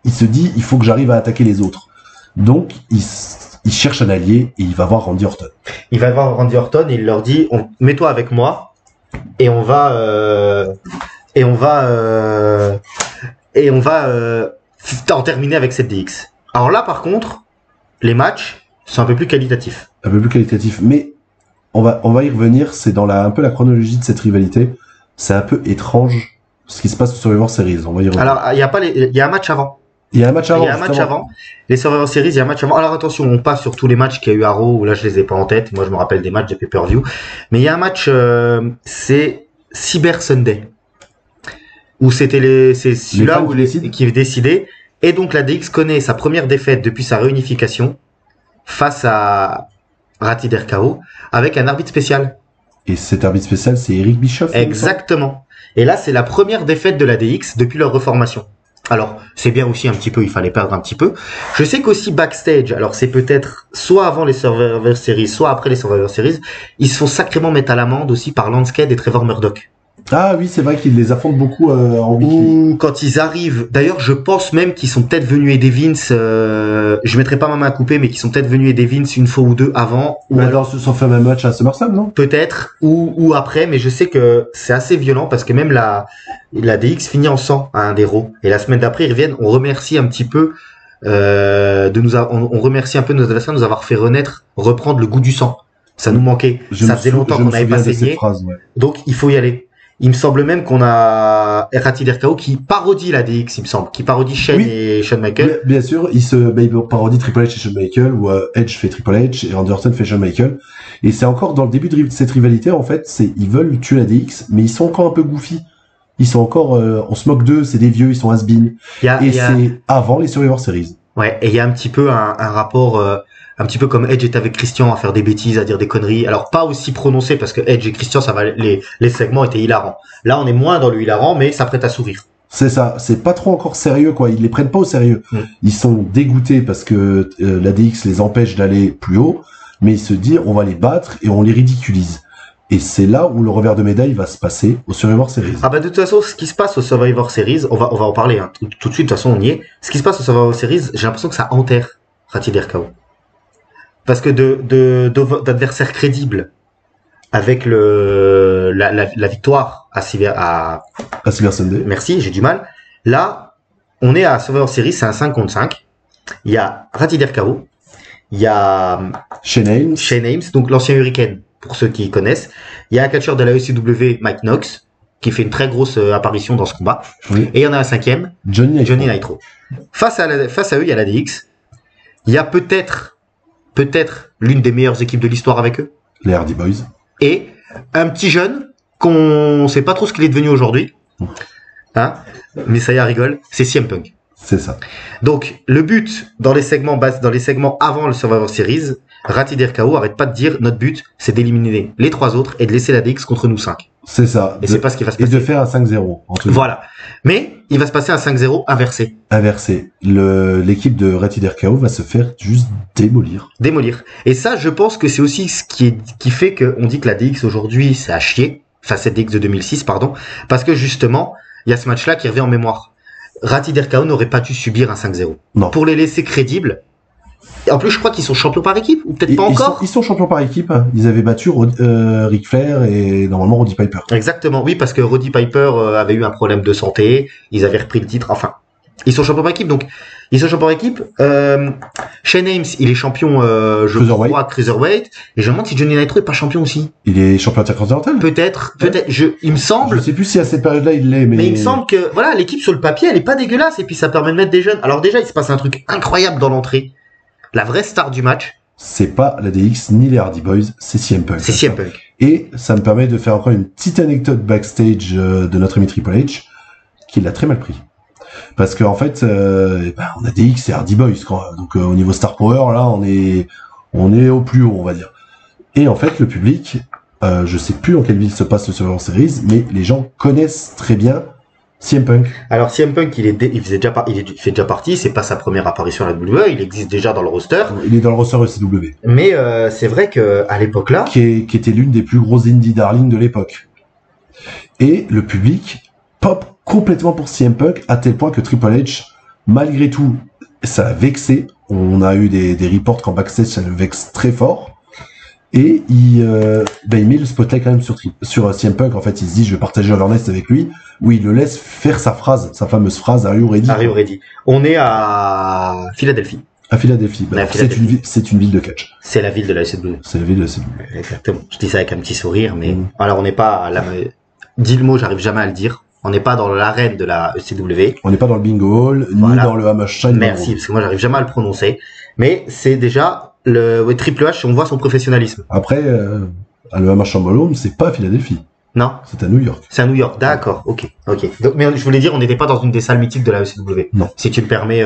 il se dit, il faut que j'arrive à attaquer les autres. Donc, il cherche un allié, et il va voir Randy Orton. Il va voir Randy Orton, et il leur dit, mets-toi avec moi, et on va en terminer avec cette DX. Alors là, par contre, les matchs sont un peu plus qualitatifs. Un peu plus qualitatifs, mais on va y revenir. C'est dans un peu la chronologie de cette rivalité. C'est un peu étrange ce qui se passe sur Survivor Series. On va y revenir. Alors, il y a un match avant. Il y a un match avant. Les Survivor Series, il y a un match avant. Alors attention, on passe sur tous les matchs qu'il y a eu à Raw, où là je les ai pas en tête. Moi je me rappelle des matchs de pay-per-view. Mais il y a un match, c'est Cyber Sunday. Où c'est celui-là qui est décidé. Et donc la DX connaît sa première défaite depuis sa réunification face à Ratty RKO avec un arbitre spécial. Et cet arbitre spécial, c'est Eric Bischoff. Exactement. Et là, c'est la première défaite de la DX depuis leur reformation. Alors, c'est bien aussi un petit peu, il fallait perdre un petit peu. Je sais qu'aussi backstage, alors c'est peut-être soit avant les Survivor Series, soit après les Survivor Series, ils se font sacrément mettre à l'amende aussi par Landscape et Trevor Murdoch. Ah oui, c'est vrai qu'ils les affrontent beaucoup en weekly. Ou quand ils arrivent, d'ailleurs je pense même qu'ils sont peut-être venus aider Vince, je mettrai pas ma main à couper, mais qu'ils sont peut-être venus aider Vince une fois ou deux avant. Ou alors ce sont fait un même match à SummerSlam, non? Peut-être, ou après, mais je sais que c'est assez violent parce que même la DX finit en sang à un des Raw. Et la semaine d'après ils reviennent, on remercie un petit peu on remercie un peu nos adversaires de nous avoir fait reprendre le goût du sang. Ça nous manquait. Ça faisait longtemps qu'on n'avait pas saigné. Donc il faut y aller. Il me semble même qu'on a Ratty RKO qui parodie la DX, il me semble, qui parodie Shane et Shawn Michaels. Bien sûr, il parodie Triple H et Shawn Michaels, ou Edge fait Triple H et Randy Orton fait Shawn Michaels. Et c'est encore dans le début de cette rivalité, en fait, ils veulent tuer la DX, mais ils sont encore un peu goofy. Ils sont encore, on se moque d'eux, c'est des vieux, ils sont has-been. C'est avant les Survivor Series. Ouais, et il y a un petit peu un rapport, un petit peu comme Edge est avec Christian à faire des bêtises, à dire des conneries. Alors pas aussi prononcé parce que Edge et Christian, ça va, les segments étaient hilarants. Là, on est moins dans le hilarant, mais ça prête à sourire. C'est ça, c'est pas trop encore sérieux, quoi. Ils les prennent pas au sérieux. Ils sont dégoûtés parce que la DX les empêche d'aller plus haut, mais ils se disent on va les battre et on les ridiculise. Et c'est là où le revers de médaille va se passer au Survivor Series. Ah bah de toute façon, ce qui se passe au Survivor Series, on va en parler hein, tout de suite. De toute façon, on y est. Ce qui se passe au Survivor Series, j'ai l'impression que ça enterre Ratty RKO. Parce que d'adversaires crédibles avec la victoire à Cyber Sunday. Merci, j'ai du mal. Là, on est à Survivor Series, c'est un 5 contre 5. Il y a Ratider KO, il y a Shane Ames, donc l'ancien Hurricane, pour ceux qui connaissent. Il y a un catcheur de la ECW, Mike Knox, qui fait une très grosse apparition dans ce combat. Oui. Et il y en a un cinquième, Johnny Nitro. Face à eux, il y a la DX. Il y a peut-être l'une des meilleures équipes de l'histoire avec eux. Les Hardy Boys. Et un petit jeune qu'on sait pas trop ce qu'il est devenu aujourd'hui. Hein, mais ça y est, rigole, c'est CM Punk. C'est ça. Donc, le but dans les segments avant le Survivor Series, Ratider KO arrête pas de dire notre but, c'est d'éliminer les 3 autres et de laisser la DX contre nous 5. C'est ça. Et c'est pas ce qui va se passer. Et de faire un 5-0. Voilà. Mais il va se passer un 5-0 inversé. L'équipe de Ratider KO va se faire juste démolir. Et ça, je pense que c'est aussi ce qui fait qu'on dit que la DX aujourd'hui, c'est à chier. Enfin, cette DX de 2006, pardon. Parce que justement, il y a ce match-là qui revient en mémoire. Ratider KO n'aurait pas dû subir un 5-0. Non. Pour les laisser crédibles. En plus, je crois qu'ils sont champions par équipe, ou peut-être pas encore. Ils sont champions par équipe. Ils avaient battu Ric Flair et normalement Roddy Piper. Exactement, oui, parce que Roddy Piper avait eu un problème de santé. Ils avaient repris le titre. Enfin, ils sont champions par équipe. Donc, ils sont champions par équipe. Shane Ames, il est champion, crois, Cruiserweight. Et je me demande si Johnny Nitro est pas champion aussi. Il est champion intercontinental. Peut-être. Il me semble. Je sais plus si à cette période-là il l'est, mais il me semble que, voilà, l'équipe sur le papier, elle est pas dégueulasse. Et puis, ça permet de mettre des jeunes. Alors déjà, il se passe un truc incroyable dans l'entrée. La vraie star du match. C'est pas la DX ni les Hardy Boys, c'est CM Punk. C'est CM Punk. Et ça me permet de faire encore une petite anecdote backstage de notre ami Triple H, qui l'a très mal pris. Parce qu'en fait, on a DX et Hardy Boys, quoi. Donc au niveau Star Power, là, on est au plus haut, on va dire. Et en fait, le public, je sais plus dans quelle ville se passe le Survivor Series, mais les gens connaissent très bien CM Punk. Alors CM Punk, il fait déjà partie. C'est pas sa première apparition à la WWE. Il existe déjà dans le roster. Il est dans le roster ECW. Mais c'est vrai que à l'époque là, qui était l'une des plus grosses indie darling de l'époque. Et le public pop complètement pour CM Punk à tel point que Triple H, malgré tout, ça l'a vexé. On a eu des reports qu'en backstage ça le vexe très fort. Et il met le spotlight quand même sur CM Punk. En fait, il se dit, je vais partager l'awareness avec lui, où il le laisse faire sa fameuse phrase, Are you ready? Are you ready? On est à Philadelphie. À Philadelphie. C'est une ville de catch. C'est la ville de la ECW. C'est la ville de la ECW. Exactement. Je dis ça avec un petit sourire, mais alors on n'est pas dis le mot, j'arrive jamais à le dire. On n'est pas dans l'arène de la ECW. On n'est pas dans le bingo hall, ni dans le Hammerstein. Merci, parce que moi j'arrive jamais à le prononcer. Mais c'est déjà Triple H, on voit son professionnalisme. Après, le Hammerstein Ballroom, c'est pas à Philadelphie. Non. C'est à New York. C'est à New York, d'accord, ok. Donc, mais je voulais dire, on n'était pas dans une des salles mythiques de la ECW. Non. Si tu me permets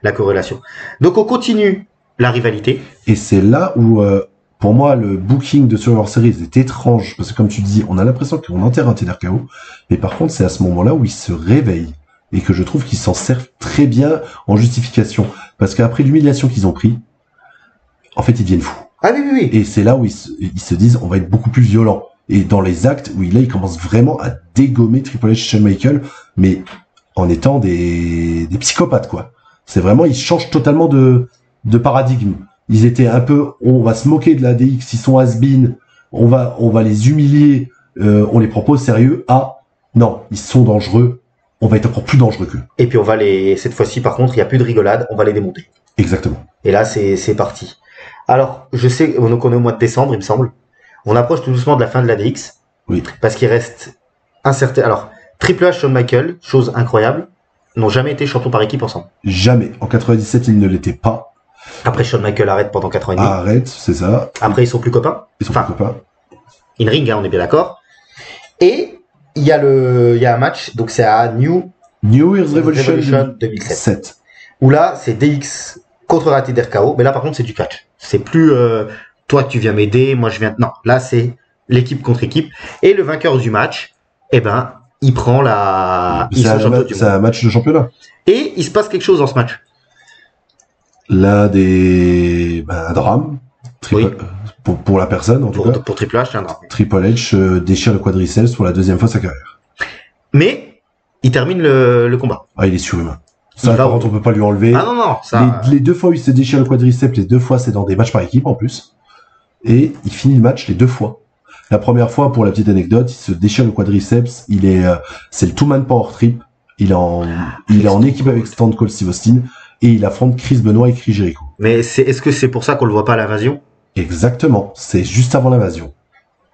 la corrélation. Donc on continue la rivalité. Et c'est là où, pour moi, le booking de Survivor Series est étrange, parce que comme tu dis, on a l'impression qu'on enterre un Ratider KO, mais par contre, c'est à ce moment-là où il se réveille, et que je trouve qu'ils s'en servent très bien en justification. Parce qu'après l'humiliation qu'ils ont pris, en fait, ils deviennent fous. Ah oui. Et c'est là où ils se disent, on va être beaucoup plus violent. Et dans les actes où il commence vraiment à dégommer Triple H et Shawn Michaels, mais en étant des psychopathes, quoi. C'est vraiment, ils changent totalement de paradigme. Ils étaient un peu, on va se moquer de la DX, ils sont has-been, on va les humilier, on les propose sérieux. Non, ils sont dangereux, on va être encore plus dangereux qu'eux. Et puis cette fois-ci, par contre, il n'y a plus de rigolade, on va les démonter. Exactement. Et là, c'est parti. Alors, je sais, donc on est au mois de décembre, il me semble. On approche tout doucement de la fin de la DX. Oui. Parce qu'il reste un certain... Alors, Triple H, Shawn Michaels, chose incroyable, n'ont jamais été champions par équipe ensemble. Jamais. En 97, ils ne l'étaient pas. Après, Shawn Michaels arrête pendant 4 ans et demi. Arrête, c'est ça. Après, ils sont plus copains. Ils sont plus copains. In-ring, on est bien d'accord. Et il y a un match, donc c'est à New Year's Revolution 2007. Où là, c'est DX contre Ratider KO. Mais là, par contre, c'est du catch. C'est plus... toi tu viens m'aider, moi je viens... Non, là c'est l'équipe contre équipe. Et le vainqueur du match, il prend la... C'est un match de championnat. Et il se passe quelque chose dans ce match. Là, un drame. Pour la personne, en tout cas. Pour Triple H, c'est un drame. Triple H déchire le quadriceps pour la 2e fois de sa carrière. Mais, il termine le combat. Ah, il est surhumain. Ça, par contre, on peut pas lui enlever. Ah non, Les 2 fois où il se déchire le quadriceps, les 2 fois, c'est dans des matchs par équipe, en plus. Et il finit le match les 2 fois. La première fois, pour la petite anecdote, il se déchire le quadriceps, c'est le two-man power trip, Il est en équipe avec Stone Cold Steve Austin et il affronte Chris Benoit et Chris Jericho. Mais est-ce que c'est pour ça qu'on le voit pas à l'invasion? Exactement. C'est juste avant l'invasion.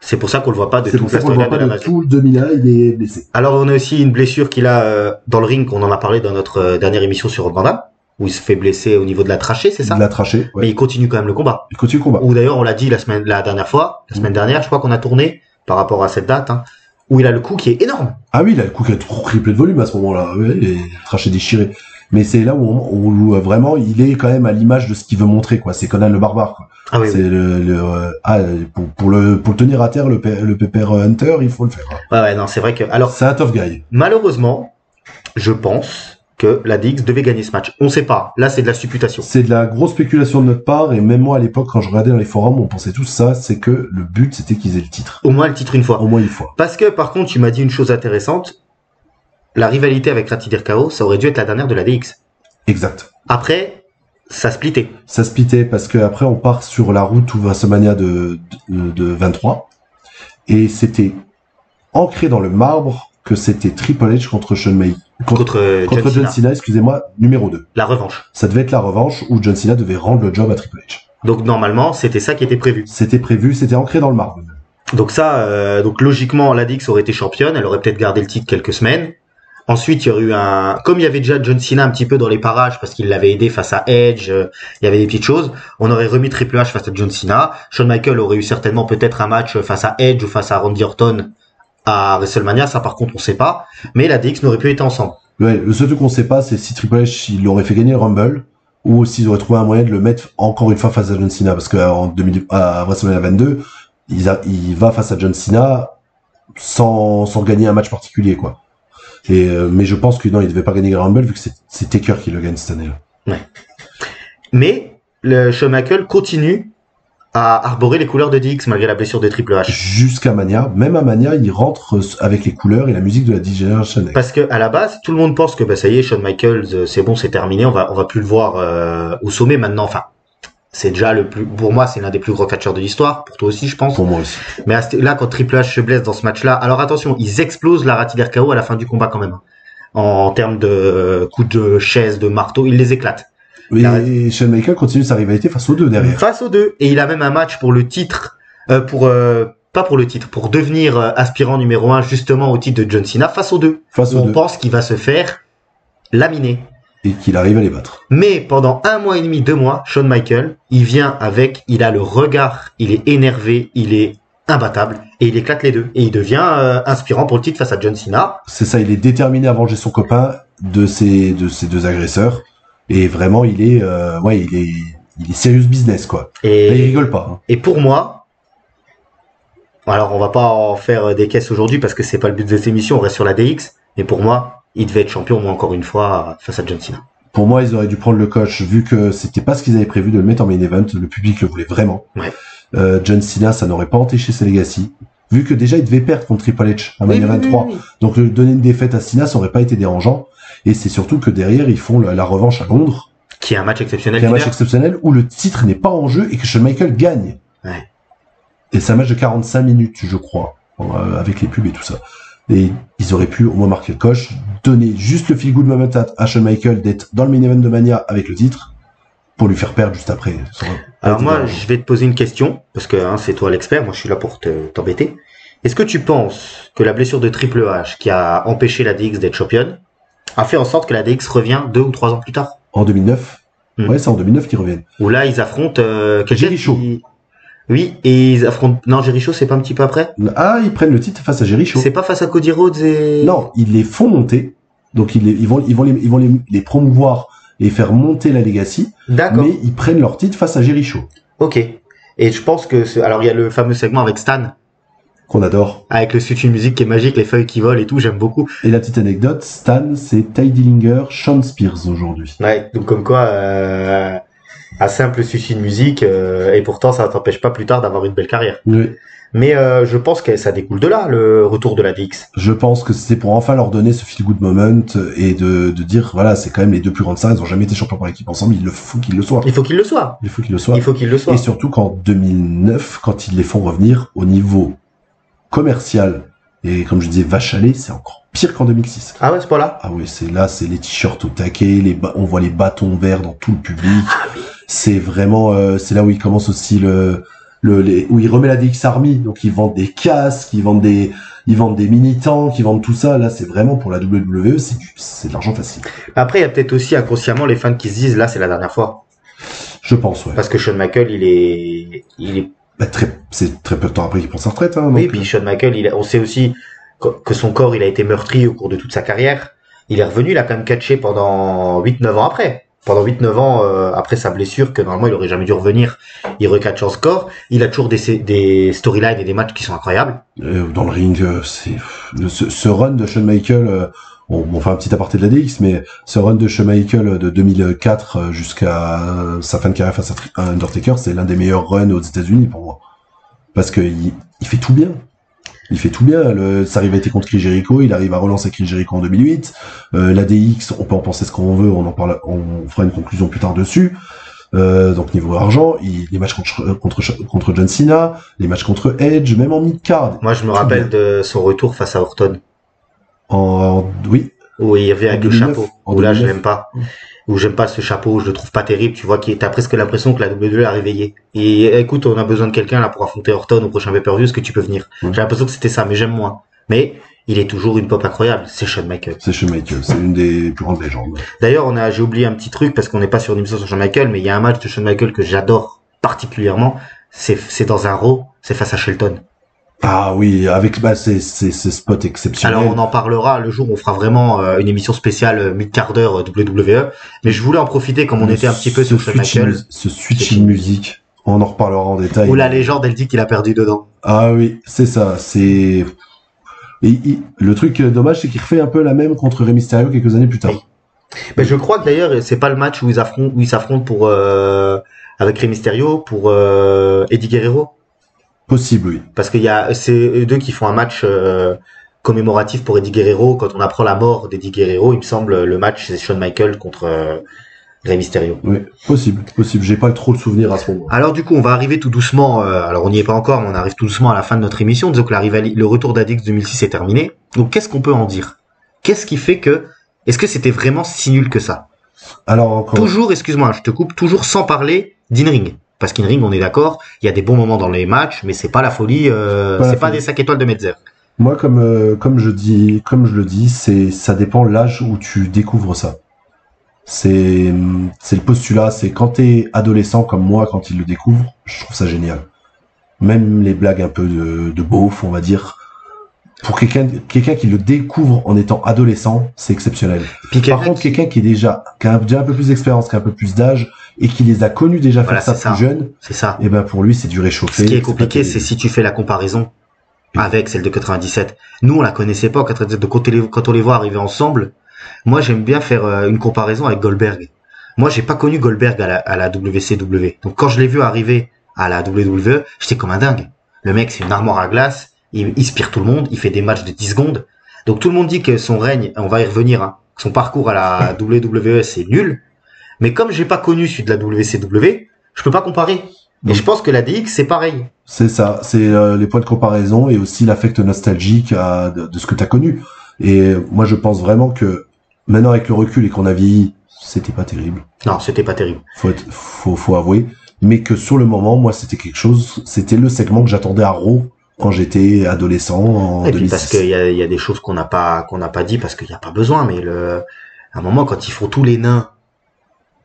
C'est pour ça qu'on le voit pas de C'est tout pour ça qu'on le voit pas de tout le 2001, il est blessé. Alors on a aussi une blessure qu'il a dans le ring, on en a parlé dans notre dernière émission sur Rob Van Dam, où il se fait blesser au niveau de la trachée, c'est ça? De la trachée, ouais. Mais il continue quand même le combat. Il continue le combat. Ou d'ailleurs on l'a dit la semaine dernière, je crois qu'on a tourné par rapport à cette date, hein, où il a le coup qui est énorme. Ah oui, il a le coup qui a triplé de volume à ce moment-là. Ouais, il est trachée déchirée. Mais c'est là où vraiment il est quand même à l'image de ce qu'il veut montrer, quoi. C'est Conan le barbare, quoi. Ah oui. C'est pour le tenir à terre, le Pepper Hunter, il faut le faire. Ouais, non, c'est vrai que, alors. C'est un tough guy. Malheureusement, je pense que la DX devait gagner ce match. On sait pas. Là, c'est de la supputation. C'est de la grosse spéculation de notre part, et même moi, à l'époque, quand je regardais dans les forums, on pensait tous ça, c'est que le but, c'était qu'ils aient le titre. Au moins le titre une fois. Au moins une fois. Parce que, par contre, tu m'as dit une chose intéressante. La rivalité avec Ratidir KO, ça aurait dû être la dernière de la DX. Exact. Après, ça splittait. Ça splittait parce que après on part sur la route ou WrestleMania de 23 et c'était ancré dans le marbre que c'était Triple H contre Shawn Michaels contre John Cena, excusez-moi, numéro 2. La revanche. Ça devait être la revanche où John Cena devait rendre le job à Triple H. Donc normalement, c'était ça qui était prévu. C'était prévu, c'était ancré dans le marbre. Donc ça, donc logiquement, la DX aurait été championne, elle aurait peut-être gardé le titre quelques semaines. Ensuite, il y aurait eu comme il y avait déjà John Cena un petit peu dans les parages parce qu'il l'avait aidé face à Edge, il y avait des petites choses. On aurait remis Triple H face à John Cena. Shawn Michaels aurait eu certainement peut-être un match face à Edge ou face à Randy Orton à WrestleMania. Ça, par contre, on sait pas. Mais la DX n'aurait plus été ensemble. Ouais, le seul truc qu'on sait pas, c'est si Triple H, il aurait fait gagner le Rumble ou s'ils auraient trouvé un moyen de le mettre encore une fois face à John Cena parce à WrestleMania 22, il va face à John Cena sans gagner un match particulier, quoi. Mais je pense que non, il devait pas gagner le Rumble vu que c'est Taker qui le gagne cette année-là. Ouais. Mais le Shawn Michaels continue à arborer les couleurs de DX malgré la blessure de Triple H. Jusqu'à Mania. Même à Mania, il rentre avec les couleurs et la musique de la Generation X. Parce que à la base, tout le monde pense que ça y est, Shawn Michaels, c'est bon, c'est terminé, on va plus le voir au sommet maintenant. Enfin, c'est déjà pour moi, c'est l'un des plus gros catcheurs de l'histoire. Pour toi aussi, je pense. Pour moi aussi. Mais là, quand Triple H se blesse dans ce match-là, alors attention, ils explosent la Ratidir KO à la fin du combat quand même. En termes de coups de chaise, de marteau, ils les éclatent. Et Shawn Michaels continue sa rivalité face aux deux derrière. Face aux deux. Et il a même un match pour le titre, pas pour le titre, pour devenir aspirant numéro 1 justement au titre de John Cena face aux deux. On pense qu'il va se faire laminer. Et qu'il arrive à les battre. Mais pendant 1 mois et demi, 2 mois, Shawn Michaels, il a le regard, il est énervé, il est imbattable, et il éclate les deux. Et il devient inspirant pour le titre face à John Cena. C'est ça, il est déterminé à venger son copain de ces deux agresseurs. Et vraiment, il est serious business, quoi. Et là, il rigole pas. Hein. Et pour moi, alors on va pas en faire des caisses aujourd'hui parce que c'est pas le but de cette émission, on reste sur la DX, mais pour moi, il devait être champion, moi, encore une fois, face à John Cena. Pour moi, ils auraient dû prendre le coach, vu que c'était pas ce qu'ils avaient prévu de le mettre en main event, le public le voulait vraiment. Ouais. John Cena, ça n'aurait pas entaché ses legacy. Vu que déjà, il devait perdre contre Triple H à Mania 23. Oui. Donc, donner une défaite à Cena, ça aurait pas été dérangeant. Et c'est surtout que derrière, ils font la revanche à Londres. Qui est un match exceptionnel. Où le titre n'est pas en jeu et que Shawn Michaels gagne. Ouais. Et c'est un match de 45 minutes, je crois, avec les pubs et tout ça. Et ils auraient pu au moins marquer le coche, donner juste le feel good moment à Shawn Michaels d'être dans le main event de Mania avec le titre, pour lui faire perdre juste après. Alors moi, je vais te poser une question, parce que c'est toi l'expert, moi je suis là pour t'embêter. Est-ce que tu penses que la blessure de Triple H, qui a empêché la DX d'être championne, a fait en sorte que la DX revient 2 ou 3 ans plus tard? En 2009. Ouais, c'est en 2009 qu'ils reviennent. Où là, ils affrontent Jericho. Oui, et ils affrontent... Non, Jericho, c'est pas un petit peu après? Ah, ils prennent le titre face à Jericho. C'est pas face à Cody Rhodes et... Non, ils les font monter. Donc, ils vont les promouvoir et faire monter la Legacy. D'accord. Mais ils prennent leur titre face à Jericho. Ok. Et je pense que... Alors, il y a le fameux segment avec Stan. Qu'on adore. Avec le suite une musique qui est magique, les feuilles qui volent et tout, j'aime beaucoup. Et la petite anecdote, Stan, c'est Ty Dillinger, Sean Spears aujourd'hui. Ouais, donc comme quoi... un simple sujet de musique et pourtant ça t'empêche pas plus tard d'avoir une belle carrière. Oui. Mais je pense que ça découle de là, le retour de la DX. Je pense que c'est pour enfin leur donner ce feel good moment et de dire voilà, c'est quand même les deux plus grandes stars, ils ont jamais été champions par équipe ensemble, il faut qu'ils le soient. Il faut qu'ils le soient. Il faut qu'ils le soient. Il faut qu'ils le soient. Et surtout qu'en 2009, quand ils les font revenir au niveau commercial Et comme je disais, Vache à lait, c'est encore pire qu'en 2006. Ah ouais, c'est pas là. Ah ouais, c'est les t-shirts au taquet, on voit les bâtons verts dans tout le public. C'est vraiment, c'est là où il commence aussi où il remet la DX Army. Donc ils vendent des casques, ils vendent des mini-tanks, ils vendent tout ça. Là, c'est vraiment pour la WWE, c'est de l'argent facile. Après, il y a peut-être aussi inconsciemment les fans qui se disent, là, c'est la dernière fois. Je pense, ouais. Parce que Shawn Michaels, il est c'est très peu de temps après qu'il prend sa retraite, hein. Oui, puis Shawn Michaels, on sait aussi que son corps, il a été meurtri au cours de toute sa carrière. Il est revenu, il a quand même catché pendant 8-9 ans après. Pendant 8-9 ans après sa blessure, que normalement il aurait jamais dû revenir, il recatche en score. Il a toujours des storylines et des matchs qui sont incroyables. Dans le ring, ce run de Shawn Michaels, on fait un petit aparté de la DX, mais ce run de Shawn Michaels de 2004 jusqu'à sa fin de carrière face à Undertaker, c'est l'un des meilleurs runs aux États-Unis pour moi. Parce que il fait tout bien. Il fait tout bien. Sa rivalité contre Chris Jericho, il arrive à relancer Chris Jericho en 2008. La DX, on peut en penser ce qu'on veut, on fera une conclusion plus tard dessus. Donc niveau argent, les matchs contre John Cena, les matchs contre Edge, même en mid-card. Moi, je me rappelle de son retour face à Orton. Oui. Où il revient avec 2009, le chapeau. Où là, je l'aime pas. Ouais. Où j'aime pas ce chapeau, je le trouve pas terrible. Tu vois, t'as presque l'impression que la WWE a réveillé. Et écoute, on a besoin de quelqu'un là pour affronter Orton au prochain pay-per-view. Est-ce que tu peux venir? J'ai l'impression que c'était ça, mais j'aime moins. Mais il est toujours une pop incroyable. C'est Shawn Michaels. C'est Shawn Michaels. C'est une des plus grandes légendes. D'ailleurs, j'ai oublié un petit truc parce qu'on n'est pas sur une émission sur Shawn Michaels, mais il y a un match de Shawn Michaels que j'adore particulièrement. C'est dans un Raw. C'est face à Shelton. Ah oui, avec ces spots exceptionnels. Alors on en parlera le jour où on fera vraiment une émission spéciale mid-carder WWE. Mais je voulais en profiter comme on était un petit peu sur Shawn Michaels. Ce switching musique, on en reparlera en détail. Où la légende, elle dit qu'il a perdu dedans. Ah oui, c'est ça. Et le truc dommage, c'est qu'il refait un peu la même contre Rey Mysterio quelques années plus tard. Oui. Mais je crois que d'ailleurs, c'est pas le match où ils s'affrontent pour avec Rey Mysterio pour Eddie Guerrero. Possible, oui. Parce c'est eux deux qui font un match commémoratif pour Eddie Guerrero. Quand on apprend la mort d'Eddie Guerrero, il me semble, le match, c'est Shawn Michaels contre Rey Mysterio. Oui, possible. J'ai pas trop de souvenirs à ce moment. Alors du coup, on va arriver tout doucement, alors on n'y est pas encore, mais on arrive tout doucement à la fin de notre émission. Disons que le retour d'Adix 2006 est terminé. Donc qu'est-ce qu'on peut en dire? Qu'est-ce qui fait est-ce que c'était vraiment si nul que ça? Alors encore... Toujours, excuse-moi, je te coupe, toujours sans parler d'in-ring. Parce qu'in-ring, on est d'accord, il y a des bons moments dans les matchs, mais c'est pas la folie, pas des 5 étoiles de Metzer. Moi, comme je le dis, ça dépend l'âge où tu découvres ça. C'est le postulat, c'est quand t'es adolescent comme moi, quand il le découvre, je trouve ça génial. Même les blagues un peu de beauf, on va dire. Pour quelqu'un qui le découvre en étant adolescent, c'est exceptionnel. Par contre, quelqu'un qui a déjà un peu plus d'expérience, qui a un peu plus d'âge, et qui les a connus déjà faire ça plus jeune, c'est ça. Et ben pour lui, c'est du réchauffé. Ce qui est compliqué, c'est si tu fais la comparaison avec celle de 97. Nous, on la connaissait pas en 97, quand on les voit arriver ensemble. Moi, j'aime bien faire une comparaison avec Goldberg. Moi, j'ai pas connu Goldberg à la WCW. Donc quand je l'ai vu arriver à la WWE, j'étais comme un dingue. Le mec, c'est une armoire à glace. Il spire tout le monde, il fait des matchs de 10 secondes. Donc tout le monde dit que son règne, on va y revenir, hein, son parcours à la WWE, c'est nul. Mais comme j'ai pas connu celui de la WCW, je peux pas comparer. Et je pense que la DX, c'est pareil. C'est ça, c'est les points de comparaison et aussi l'affect nostalgique de ce que t'as connu. Et moi, je pense vraiment que maintenant, avec le recul et qu'on a vieilli, c'était pas terrible. Non, c'était pas terrible. Faut avouer. Mais que sur le moment, moi, c'était quelque chose, c'était le segment que j'attendais à Raw quand j'étais adolescent en 2006. Et puis parce qu'il y a des choses qu'on n'a pas dit parce qu'il n'y a pas besoin, mais à un moment, quand ils font tous les nains,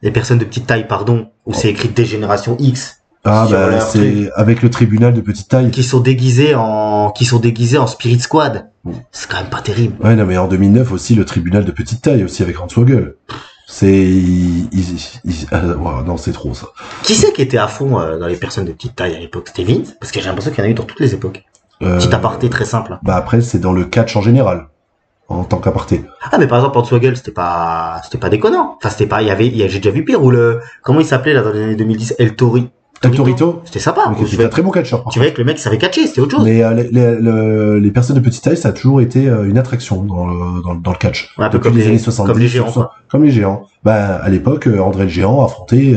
les personnes de petite taille, pardon, où c'est écrit Dégénération X. Ah, bah, c'est avec le tribunal de petite taille. Qui sont déguisés en Spirit Squad. C'est quand même pas terrible. Ouais, non, mais en 2009 aussi, le tribunal de petite taille, aussi avec Hornswoggle. Non, c'est trop, ça. Qui c'est qui était à fond dans les personnes de petite taille à l'époque? C'était Vince? Parce que j'ai l'impression qu'il y en a eu dans toutes les époques. Petit aparté très simple. Bah après, c'est dans le catch en général. En tant qu'aparté. Ah, mais par exemple, Hornswoggle, c'était pas déconnant. Enfin, j'ai déjà vu pire, comment il s'appelait, là, dans les années 2010? El Torito. C'était sympa. C'était un très bon catcheur. Tu voyais que le mec savait catcher, c'était autre chose. Mais les personnes de petite taille, ça a toujours été une attraction dans le catch. Ouais, un peu comme les années 70. Comme les géants, quoi. Comme les géants. Bah, à l'époque, André le Géant affrontait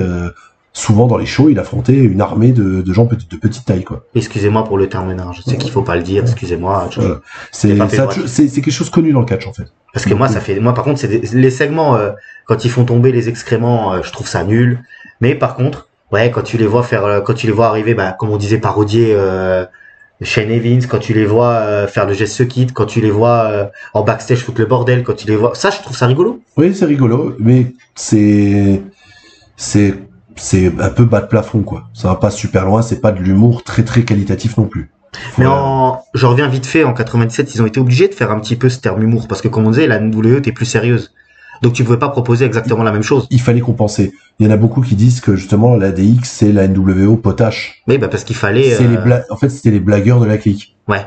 souvent dans les shows, il affrontait une armée de gens de petite taille, quoi. Excusez-moi pour le terme, je sais qu'il faut pas le dire, excusez-moi. C'est quelque chose connu dans le catch, en fait. Parce que moi par contre, c'est les segments, quand ils font tomber les excréments, je trouve ça nul. Mais par contre, ouais, quand tu les vois arriver, comme on disait, parodier, Shane Evans, quand tu les vois faire le geste kit, quand tu les vois en backstage foutre le bordel, quand tu les vois, ça je trouve ça rigolo. Oui, c'est rigolo, mais c'est un peu bas de plafond, quoi. Ça va pas super loin, c'est pas de l'humour très très qualitatif non plus. Mais je reviens vite fait, en 97, ils ont été obligés de faire un petit peu ce terme humour, parce que comme on disait, la NWE était plus sérieuse. Donc tu pouvais pas proposer exactement la même chose. Il fallait compenser. Il y en a beaucoup qui disent que justement la DX c'est la NWO potache. Oui, parce qu'il fallait. En fait, c'était les blagueurs de la clique. Ouais.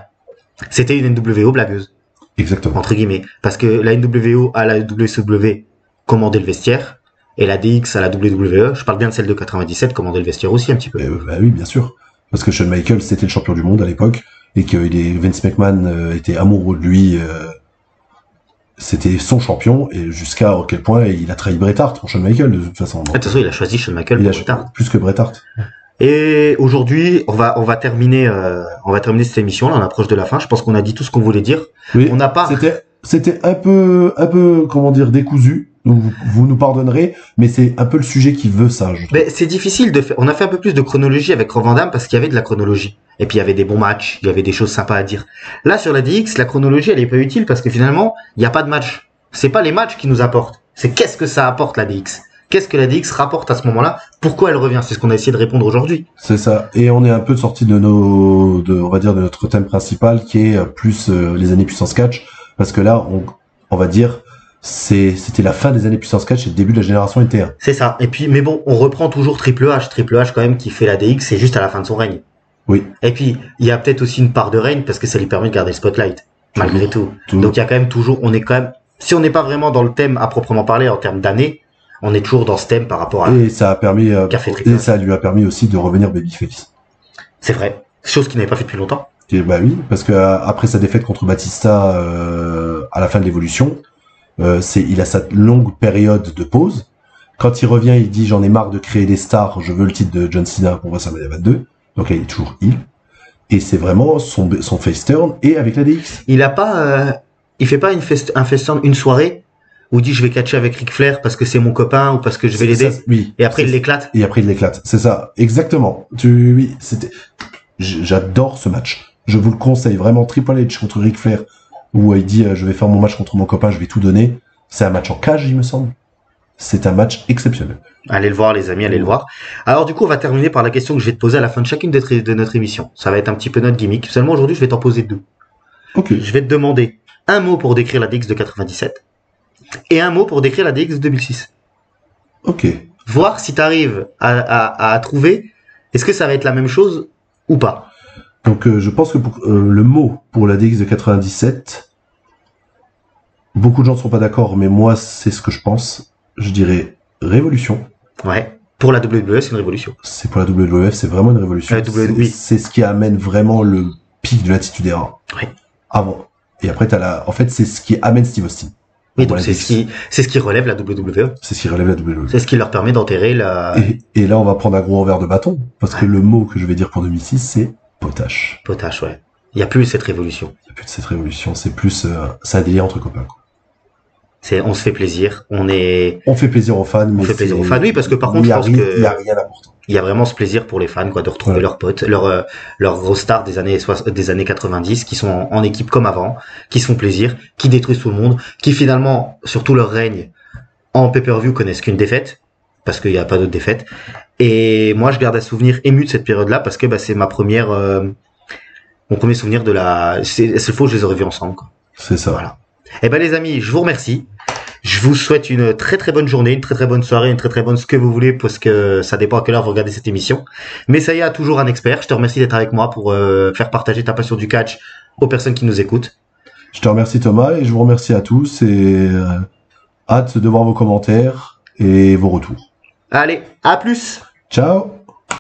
C'était une NWO blagueuse. Exactement. Entre guillemets. Parce que la NWO à la WCW commandait le vestiaire, et la DX à la WWE, je parle bien de celle de 97, commandait le vestiaire aussi un petit peu. Oui, bien sûr. Parce que Shawn Michaels c'était le champion du monde à l'époque, et que Vince McMahon était amoureux de lui. C'était son champion, et jusqu'à quel point il a trahi Bret Hart pour Shawn Michaels, de toute façon. De toute façon, il a choisi Shawn Michaels pour Bret Hart. Plus que Bret Hart. Et aujourd'hui, on va terminer cette émission, là, on approche de la fin. Je pense qu'on a dit tout ce qu'on voulait dire. Oui, on n'a pas. C'était un peu, comment dire, décousu. Vous nous pardonnerez, mais c'est un peu le sujet qui veut ça. Mais c'est difficile de faire. On a fait un peu plus de chronologie avec Rob Van Dam parce qu'il y avait de la chronologie. Et puis il y avait des bons matchs, il y avait des choses sympas à dire. Là, sur la DX, la chronologie, elle est pas utile parce que finalement, il n'y a pas de match. C'est pas les matchs qui nous apportent. C'est qu'est-ce que ça apporte la DX. Qu'est-ce que la DX rapporte à ce moment-là? Pourquoi elle revient? C'est ce qu'on a essayé de répondre aujourd'hui. C'est ça. Et on est un peu sorti on va dire, de notre thème principal qui est plus les années puissance catch. Parce que là, on va dire, c'était la fin des années puissance catch et le début de la génération NT1. C'est ça. Et puis, mais bon, on reprend toujours Triple H. Triple H, quand même, qui fait la DX, c'est juste à la fin de son règne. Oui. Et puis, il y a peut-être aussi une part de règne parce que ça lui permet de garder le spotlight. Malgré tout. Donc, il y a quand même toujours, si on n'est pas vraiment dans le thème à proprement parler en termes d'années, on est toujours dans ce thème par rapport à. Et ça a permis, ça lui a permis aussi de revenir babyface. C'est vrai. Chose qu'il n'avait pas fait depuis longtemps. Et oui, parce que après sa défaite contre Batista, à la fin de l'évolution, il a sa longue période de pause. Quand il revient, il dit j'en ai marre de créer des stars, je veux le titre de John Cena pour WrestleMania 22. Donc là, il est toujours heel. Et c'est vraiment son face turn et avec la DX. Il fait pas un face turn une soirée où il dit je vais catcher avec Ric Flair parce que c'est mon copain ou parce que je vais l'aider. Oui. Et après il l'éclate. Et après il l'éclate. C'est ça. Exactement. J'adore ce match. Je vous le conseille vraiment. Triple H contre Ric Flair où il dit je vais faire mon match contre mon copain, je vais tout donner. C'est un match en cage, il me semble. C'est un match exceptionnel. Allez le voir, les amis, allez le voir. Alors, du coup, on va terminer par la question que je vais te poser à la fin de chacune de notre émission. Ça va être un petit peu notre gimmick. Seulement, aujourd'hui, je vais t'en poser deux. Ok. Je vais te demander un mot pour décrire la DX de 97 et un mot pour décrire la DX de 2006. Ok. Voir si tu arrives à trouver, est-ce que ça va être la même chose ou pas? Donc, je pense que le mot pour la DX de 97, beaucoup de gens ne sont pas d'accord, mais moi, c'est ce que je pense. Je dirais révolution. Ouais. Pour la WWE, c'est une révolution. C'est pour la WWF, c'est vraiment une révolution. Oui. C'est ce qui amène vraiment le pic de l'attitude era. Ouais. Avant. Et après, en fait, c'est ce qui amène Steve Austin. Oui, donc c'est ce qui relève la WWE. C'est ce qui relève la WWE. C'est ce qui leur permet d'enterrer la... Et là, on va prendre un gros envers de bâton. Parce que le mot que je vais dire pour 2006, c'est potache. Potache, ouais. Il n'y a plus cette révolution. Il n'y a plus de cette révolution. C'est plus, c'est un délire entre copains, quoi. On se fait plaisir, on fait plaisir aux fans, mais on fait plaisir aux fans, oui, parce que par contre, je pense que il y a rien d'important. Il y a vraiment ce plaisir pour les fans, quoi, de retrouver leurs potes, leurs grosses stars des années 90, qui sont en équipe comme avant, qui se font plaisir, qui détruisent tout le monde, qui finalement, sur tout leur règne, en pay-per-view connaissent qu'une défaite, parce qu'il n'y a pas d'autre défaite. Et moi, je garde un souvenir ému de cette période-là, parce que, c'est mon premier souvenir c'est le fois où je les aurais vus ensemble, quoi. C'est ça. Voilà. Eh ben les amis, je vous remercie. Je vous souhaite une très très bonne journée, une très très bonne soirée, une très très bonne ce que vous voulez, parce que ça dépend à quelle heure vous regardez cette émission. Mais ça y est, toujours un expert. Je te remercie d'être avec moi pour faire partager ta passion du catch aux personnes qui nous écoutent. Je te remercie Thomas et je vous remercie à tous et hâte de voir vos commentaires et vos retours. Allez, à plus. Ciao.